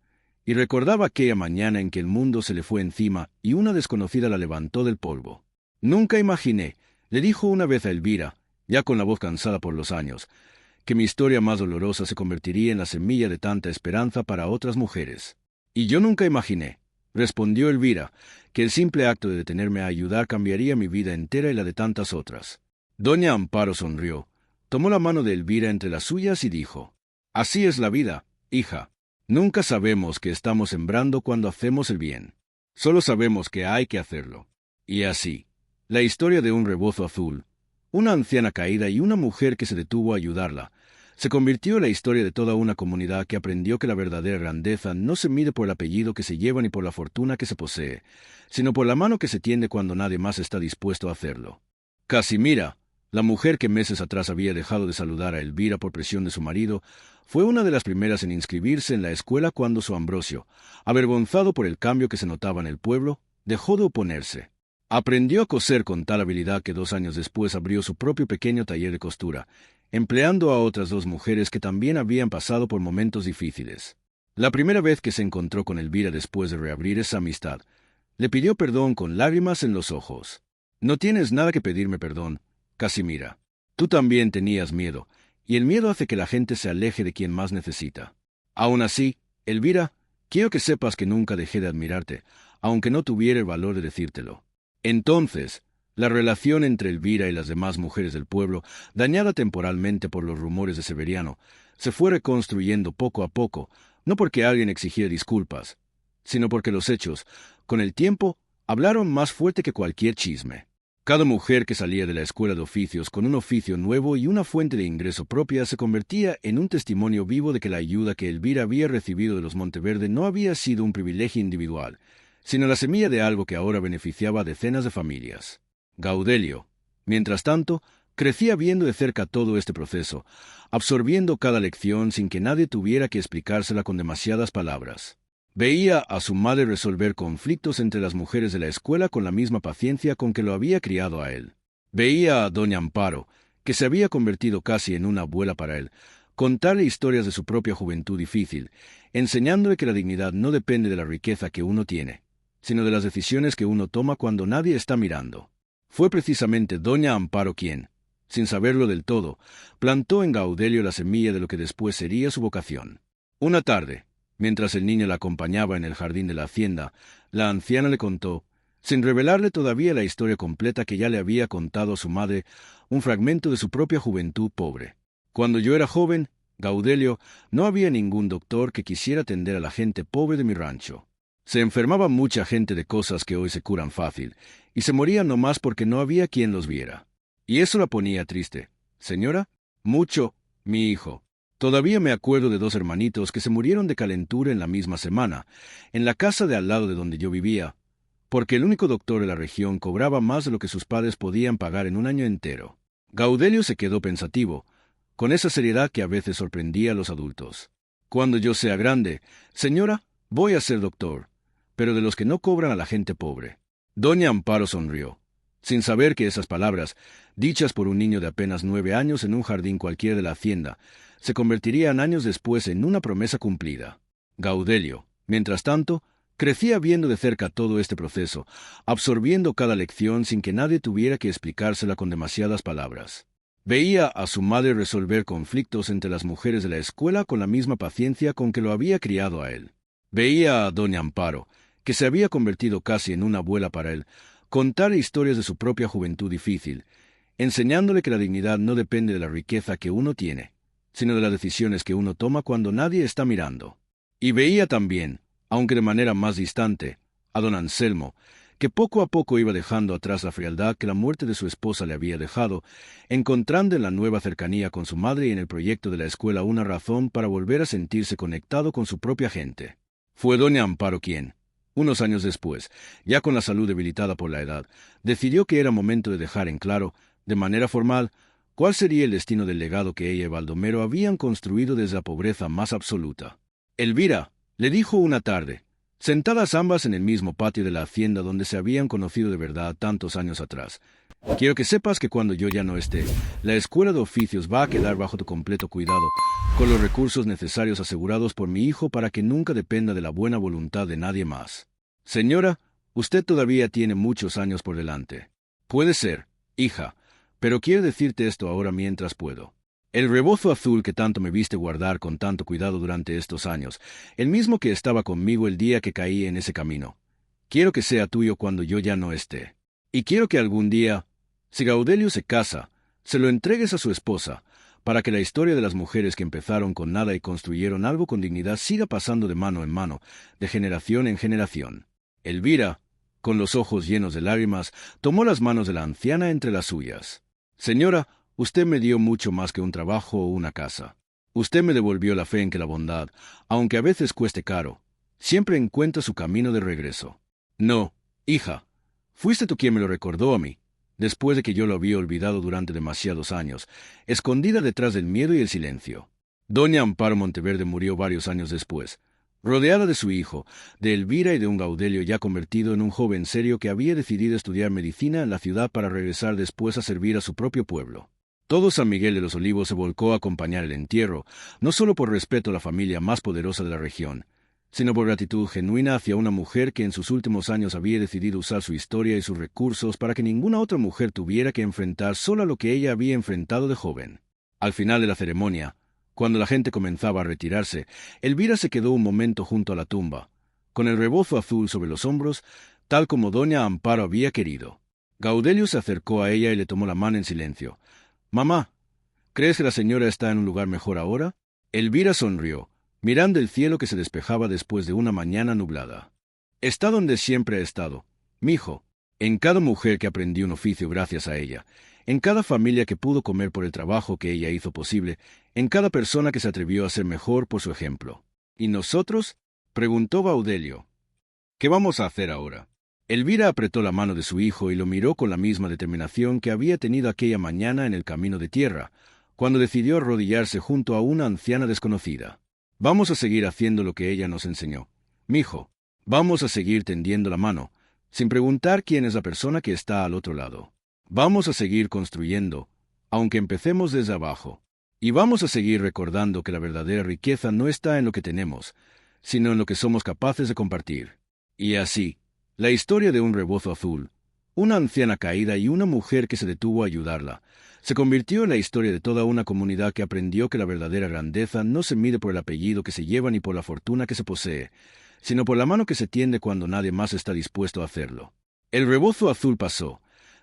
y recordaba aquella mañana en que el mundo se le fue encima y una desconocida la levantó del polvo. Nunca imaginé, le dijo una vez a Elvira, ya con la voz cansada por los años, que mi historia más dolorosa se convertiría en la semilla de tanta esperanza para otras mujeres. Y yo nunca imaginé, respondió Elvira, que el simple acto de detenerme a ayudar cambiaría mi vida entera y la de tantas otras. Doña Amparo sonrió, tomó la mano de Elvira entre las suyas y dijo: «Así es la vida, hija. Nunca sabemos que estamos sembrando cuando hacemos el bien. Solo sabemos que hay que hacerlo». Y así, la historia de un rebozo azul, una anciana caída y una mujer que se detuvo a ayudarla, se convirtió en la historia de toda una comunidad que aprendió que la verdadera grandeza no se mide por el apellido que se lleva ni por la fortuna que se posee, sino por la mano que se tiende cuando nadie más está dispuesto a hacerlo. Casimira, la mujer que meses atrás había dejado de saludar a Elvira por presión de su marido, fue una de las primeras en inscribirse en la escuela cuando su Ambrosio, avergonzado por el cambio que se notaba en el pueblo, dejó de oponerse. Aprendió a coser con tal habilidad que 2 años después abrió su propio pequeño taller de costura, empleando a otras 2 mujeres que también habían pasado por momentos difíciles. La primera vez que se encontró con Elvira después de reabrir esa amistad, le pidió perdón con lágrimas en los ojos. «No tienes nada que pedirme perdón, Casimira. Tú también tenías miedo, y el miedo hace que la gente se aleje de quien más necesita. Aún así, Elvira, quiero que sepas que nunca dejé de admirarte, aunque no tuviera el valor de decírtelo». Entonces, la relación entre Elvira y las demás mujeres del pueblo, dañada temporalmente por los rumores de Severiano, se fue reconstruyendo poco a poco, no porque alguien exigiera disculpas, sino porque los hechos, con el tiempo, hablaron más fuerte que cualquier chisme. Cada mujer que salía de la escuela de oficios con un oficio nuevo y una fuente de ingreso propia se convertía en un testimonio vivo de que la ayuda que Elvira había recibido de los Monteverde no había sido un privilegio individual, sino la semilla de algo que ahora beneficiaba a decenas de familias. Gaudelio, mientras tanto, crecía viendo de cerca todo este proceso, absorbiendo cada lección sin que nadie tuviera que explicársela con demasiadas palabras. Veía a su madre resolver conflictos entre las mujeres de la escuela con la misma paciencia con que lo había criado a él. Veía a doña Amparo, que se había convertido casi en una abuela para él, contarle historias de su propia juventud difícil, enseñándole que la dignidad no depende de la riqueza que uno tiene, sino de las decisiones que uno toma cuando nadie está mirando. Fue precisamente doña Amparo quien, sin saberlo del todo, plantó en Gaudelio la semilla de lo que después sería su vocación. Una tarde, mientras el niño la acompañaba en el jardín de la hacienda, la anciana le contó, sin revelarle todavía la historia completa que ya le había contado a su madre, un fragmento de su propia juventud pobre. Cuando yo era joven, Gaudelio, no había ningún doctor que quisiera atender a la gente pobre de mi rancho. Se enfermaba mucha gente de cosas que hoy se curan fácil, y se moría nomás porque no había quien los viera. Y eso la ponía triste. Señora, mucho, mi hijo. Todavía me acuerdo de 2 hermanitos que se murieron de calentura en la misma semana, en la casa de al lado de donde yo vivía, porque el único doctor de la región cobraba más de lo que sus padres podían pagar en un año entero. Gaudelio se quedó pensativo, con esa seriedad que a veces sorprendía a los adultos. Cuando yo sea grande, señora, voy a ser doctor, pero de los que no cobran a la gente pobre. Doña Amparo sonrió, sin saber que esas palabras, dichas por un niño de apenas 9 años en un jardín cualquiera de la hacienda, se convertirían años después en una promesa cumplida. Gaudelio, mientras tanto, crecía viendo de cerca todo este proceso, absorbiendo cada lección sin que nadie tuviera que explicársela con demasiadas palabras. Veía a su madre resolver conflictos entre las mujeres de la escuela con la misma paciencia con que lo había criado a él. Veía a doña Amparo, que se había convertido casi en una abuela para él, contar historias de su propia juventud difícil, enseñándole que la dignidad no depende de la riqueza que uno tiene, sino de las decisiones que uno toma cuando nadie está mirando. Y veía también, aunque de manera más distante, a don Anselmo, que poco a poco iba dejando atrás la frialdad que la muerte de su esposa le había dejado, encontrando en la nueva cercanía con su madre y en el proyecto de la escuela una razón para volver a sentirse conectado con su propia gente. Fue doña Amparo quien, unos años después, ya con la salud debilitada por la edad, decidió que era momento de dejar en claro, de manera formal, cuál sería el destino del legado que ella y Baldomero habían construido desde la pobreza más absoluta. Elvira, le dijo una tarde, sentadas ambas en el mismo patio de la hacienda donde se habían conocido de verdad tantos años atrás. Quiero que sepas que cuando yo ya no esté, la escuela de oficios va a quedar bajo tu completo cuidado, con los recursos necesarios asegurados por mi hijo para que nunca dependa de la buena voluntad de nadie más. Señora, usted todavía tiene muchos años por delante. Puede ser, hija, pero quiero decirte esto ahora mientras puedo. El rebozo azul que tanto me viste guardar con tanto cuidado durante estos años, el mismo que estaba conmigo el día que caí en ese camino, quiero que sea tuyo cuando yo ya no esté. Y quiero que algún día, si Gaudelio se casa, se lo entregues a su esposa, para que la historia de las mujeres que empezaron con nada y construyeron algo con dignidad siga pasando de mano en mano, de generación en generación. Elvira, con los ojos llenos de lágrimas, tomó las manos de la anciana entre las suyas. Señora, usted me dio mucho más que un trabajo o una casa. Usted me devolvió la fe en que la bondad, aunque a veces cueste caro, siempre encuentra su camino de regreso. No, hija, fuiste tú quien me lo recordó a mí, después de que yo lo había olvidado durante demasiados años, escondida detrás del miedo y el silencio. Doña Amparo Monteverde murió varios años después, rodeada de su hijo, de Elvira y de un Gaudelio ya convertido en un joven serio que había decidido estudiar medicina en la ciudad para regresar después a servir a su propio pueblo. Todo San Miguel de los Olivos se volcó a acompañar el entierro, no solo por respeto a la familia más poderosa de la región, sino por gratitud genuina hacia una mujer que en sus últimos años había decidido usar su historia y sus recursos para que ninguna otra mujer tuviera que enfrentar sola lo que ella había enfrentado de joven. Al final de la ceremonia, cuando la gente comenzaba a retirarse, Elvira se quedó un momento junto a la tumba, con el rebozo azul sobre los hombros, tal como doña Amparo había querido. Gaudelio se acercó a ella y le tomó la mano en silencio. «Mamá, ¿crees que la señora está en un lugar mejor ahora?» Elvira sonrió, mirando el cielo que se despejaba después de una mañana nublada. «Está donde siempre ha estado, mijo, en cada mujer que aprendió un oficio gracias a ella, en cada familia que pudo comer por el trabajo que ella hizo posible, en cada persona que se atrevió a ser mejor por su ejemplo. ¿Y nosotros?», preguntó Gaudelio. «¿Qué vamos a hacer ahora?» Elvira apretó la mano de su hijo y lo miró con la misma determinación que había tenido aquella mañana en el camino de tierra, cuando decidió arrodillarse junto a una anciana desconocida. «Vamos a seguir haciendo lo que ella nos enseñó. Mijo, vamos a seguir tendiendo la mano, sin preguntar quién es la persona que está al otro lado. Vamos a seguir construyendo, aunque empecemos desde abajo. Y vamos a seguir recordando que la verdadera riqueza no está en lo que tenemos, sino en lo que somos capaces de compartir». Y así, la historia de un rebozo azul, una anciana caída y una mujer que se detuvo a ayudarla, se convirtió en la historia de toda una comunidad que aprendió que la verdadera grandeza no se mide por el apellido que se lleva ni por la fortuna que se posee, sino por la mano que se tiende cuando nadie más está dispuesto a hacerlo. El rebozo azul pasó,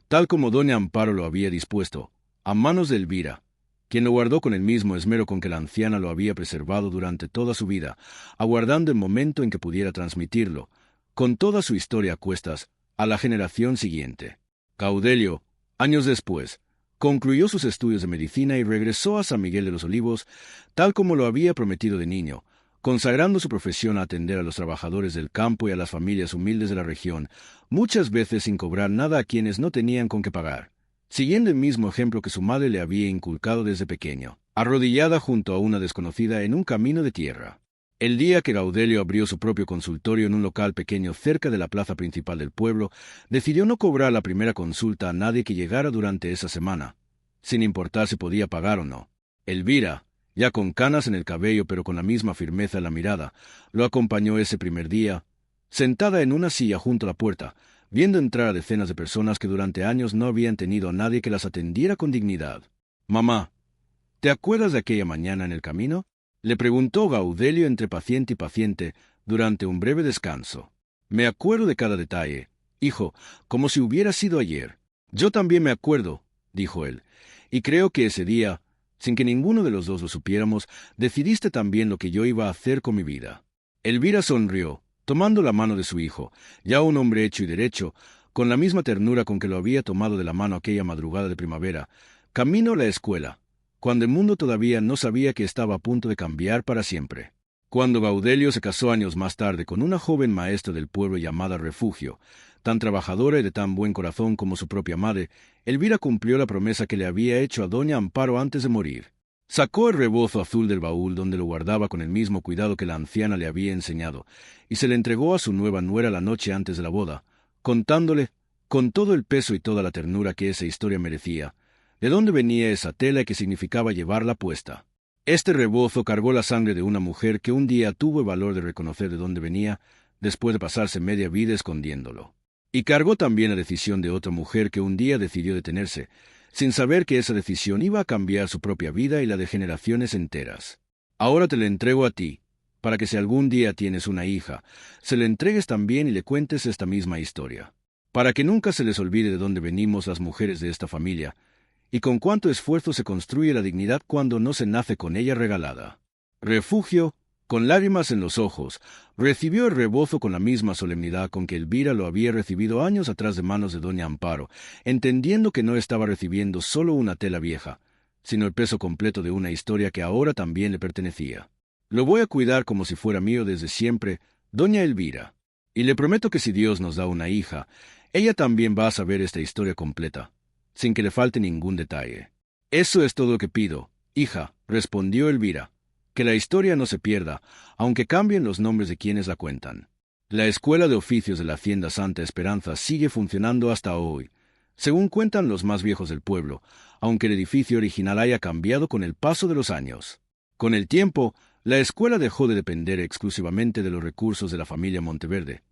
tal como doña Amparo lo había dispuesto, a manos de Elvira, quien lo guardó con el mismo esmero con que la anciana lo había preservado durante toda su vida, aguardando el momento en que pudiera transmitirlo, con toda su historia a cuestas, a la generación siguiente. Gaudelio, años después, concluyó sus estudios de medicina y regresó a San Miguel de los Olivos, tal como lo había prometido de niño, consagrando su profesión a atender a los trabajadores del campo y a las familias humildes de la región, muchas veces sin cobrar nada a quienes no tenían con qué pagar, siguiendo el mismo ejemplo que su madre le había inculcado desde pequeño, arrodillada junto a una desconocida en un camino de tierra. El día que Gaudelio abrió su propio consultorio en un local pequeño cerca de la plaza principal del pueblo, decidió no cobrar la primera consulta a nadie que llegara durante esa semana, sin importar si podía pagar o no. Elvira, ya con canas en el cabello pero con la misma firmeza en la mirada, lo acompañó ese primer día, sentada en una silla junto a la puerta, viendo entrar a decenas de personas que durante años no habían tenido a nadie que las atendiera con dignidad. «Mamá, ¿te acuerdas de aquella mañana en el camino?», le preguntó Gaudelio entre paciente y paciente durante un breve descanso. «Me acuerdo de cada detalle, hijo, como si hubiera sido ayer». «Yo también me acuerdo», dijo él, «y creo que ese día, sin que ninguno de los dos lo supiéramos, decidiste también lo que yo iba a hacer con mi vida». Elvira sonrió, tomando la mano de su hijo, ya un hombre hecho y derecho, con la misma ternura con que lo había tomado de la mano aquella madrugada de primavera, camino a la escuela, cuando el mundo todavía no sabía que estaba a punto de cambiar para siempre. Cuando Gaudelio se casó años más tarde con una joven maestra del pueblo llamada Refugio, tan trabajadora y de tan buen corazón como su propia madre, Elvira cumplió la promesa que le había hecho a doña Amparo antes de morir. Sacó el rebozo azul del baúl donde lo guardaba con el mismo cuidado que la anciana le había enseñado, y se le entregó a su nueva nuera la noche antes de la boda, contándole, con todo el peso y toda la ternura que esa historia merecía, de dónde venía esa tela y qué significaba llevarla puesta. Este rebozo cargó la sangre de una mujer que un día tuvo el valor de reconocer de dónde venía, después de pasarse media vida escondiéndolo. Y cargó también la decisión de otra mujer que un día decidió detenerse, sin saber que esa decisión iba a cambiar su propia vida y la de generaciones enteras. Ahora te la entrego a ti, para que si algún día tienes una hija, se la entregues también y le cuentes esta misma historia. Para que nunca se les olvide de dónde venimos las mujeres de esta familia, y con cuánto esfuerzo se construye la dignidad cuando no se nace con ella regalada. Refugio, con lágrimas en los ojos, recibió el rebozo con la misma solemnidad con que Elvira lo había recibido años atrás de manos de doña Amparo, entendiendo que no estaba recibiendo solo una tela vieja, sino el peso completo de una historia que ahora también le pertenecía. Lo voy a cuidar como si fuera mío desde siempre, doña Elvira. Y le prometo que si Dios nos da una hija, ella también va a saber esta historia completa, sin que le falte ningún detalle. Eso es todo lo que pido, hija, respondió Elvira. Que la historia no se pierda, aunque cambien los nombres de quienes la cuentan. La Escuela de Oficios de la Hacienda Santa Esperanza sigue funcionando hasta hoy, según cuentan los más viejos del pueblo, aunque el edificio original haya cambiado con el paso de los años. Con el tiempo, la escuela dejó de depender exclusivamente de los recursos de la familia Monteverde,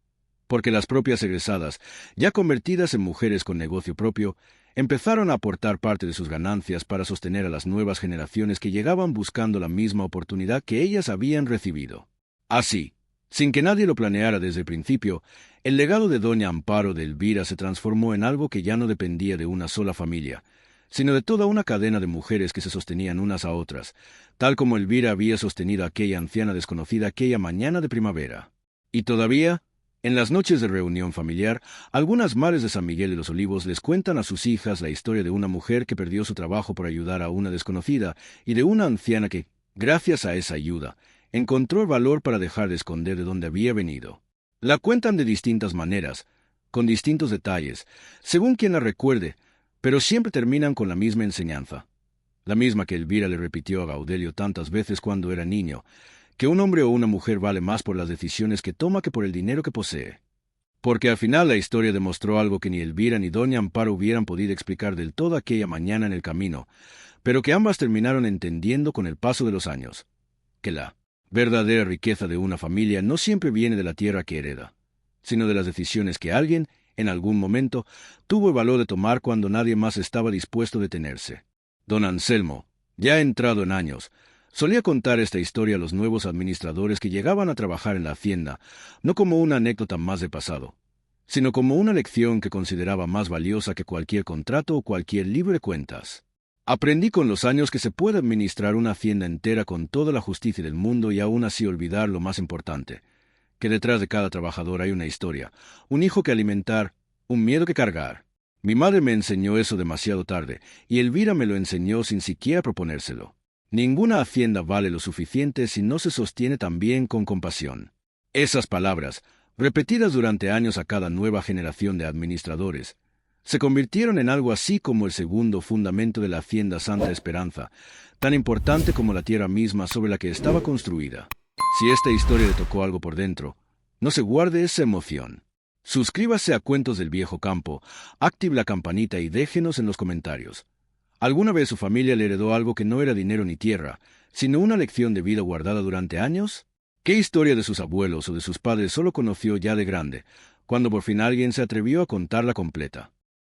porque las propias egresadas, ya convertidas en mujeres con negocio propio, empezaron a aportar parte de sus ganancias para sostener a las nuevas generaciones que llegaban buscando la misma oportunidad que ellas habían recibido. Así, sin que nadie lo planeara desde el principio, el legado de doña Amparo de Elvira se transformó en algo que ya no dependía de una sola familia, sino de toda una cadena de mujeres que se sostenían unas a otras, tal como Elvira había sostenido a aquella anciana desconocida aquella mañana de primavera. Y todavía, en las noches de reunión familiar, algunas madres de San Miguel de los Olivos les cuentan a sus hijas la historia de una mujer que perdió su trabajo por ayudar a una desconocida y de una anciana que, gracias a esa ayuda, encontró el valor para dejar de esconder de dónde había venido. La cuentan de distintas maneras, con distintos detalles, según quien la recuerde, pero siempre terminan con la misma enseñanza, la misma que Elvira le repitió a Gaudelio tantas veces cuando era niño, que un hombre o una mujer vale más por las decisiones que toma que por el dinero que posee. Porque al final la historia demostró algo que ni Elvira ni doña Amparo hubieran podido explicar del todo aquella mañana en el camino, pero que ambas terminaron entendiendo con el paso de los años, que la verdadera riqueza de una familia no siempre viene de la tierra que hereda, sino de las decisiones que alguien, en algún momento, tuvo el valor de tomar cuando nadie más estaba dispuesto a detenerse. Don Anselmo, ya entrado en años, solía contar esta historia a los nuevos administradores que llegaban a trabajar en la hacienda, no como una anécdota más del pasado, sino como una lección que consideraba más valiosa que cualquier contrato o cualquier libro de cuentas. Aprendí con los años que se puede administrar una hacienda entera con toda la justicia del mundo y aún así olvidar lo más importante, que detrás de cada trabajador hay una historia, un hijo que alimentar, un miedo que cargar. Mi madre me enseñó eso demasiado tarde, y Elvira me lo enseñó sin siquiera proponérselo. Ninguna hacienda vale lo suficiente si no se sostiene también con compasión. Esas palabras, repetidas durante años a cada nueva generación de administradores, se convirtieron en algo así como el segundo fundamento de la Hacienda Santa Esperanza, tan importante como la tierra misma sobre la que estaba construida. Si esta historia le tocó algo por dentro, no se guarde esa emoción. Suscríbase a Cuentos del Viejo Campo, active la campanita y déjenos en los comentarios. ¿Alguna vez su familia le heredó algo que no era dinero ni tierra, sino una lección de vida guardada durante años? ¿Qué historia de sus abuelos o de sus padres solo conoció ya de grande, cuando por fin alguien se atrevió a contarla completa?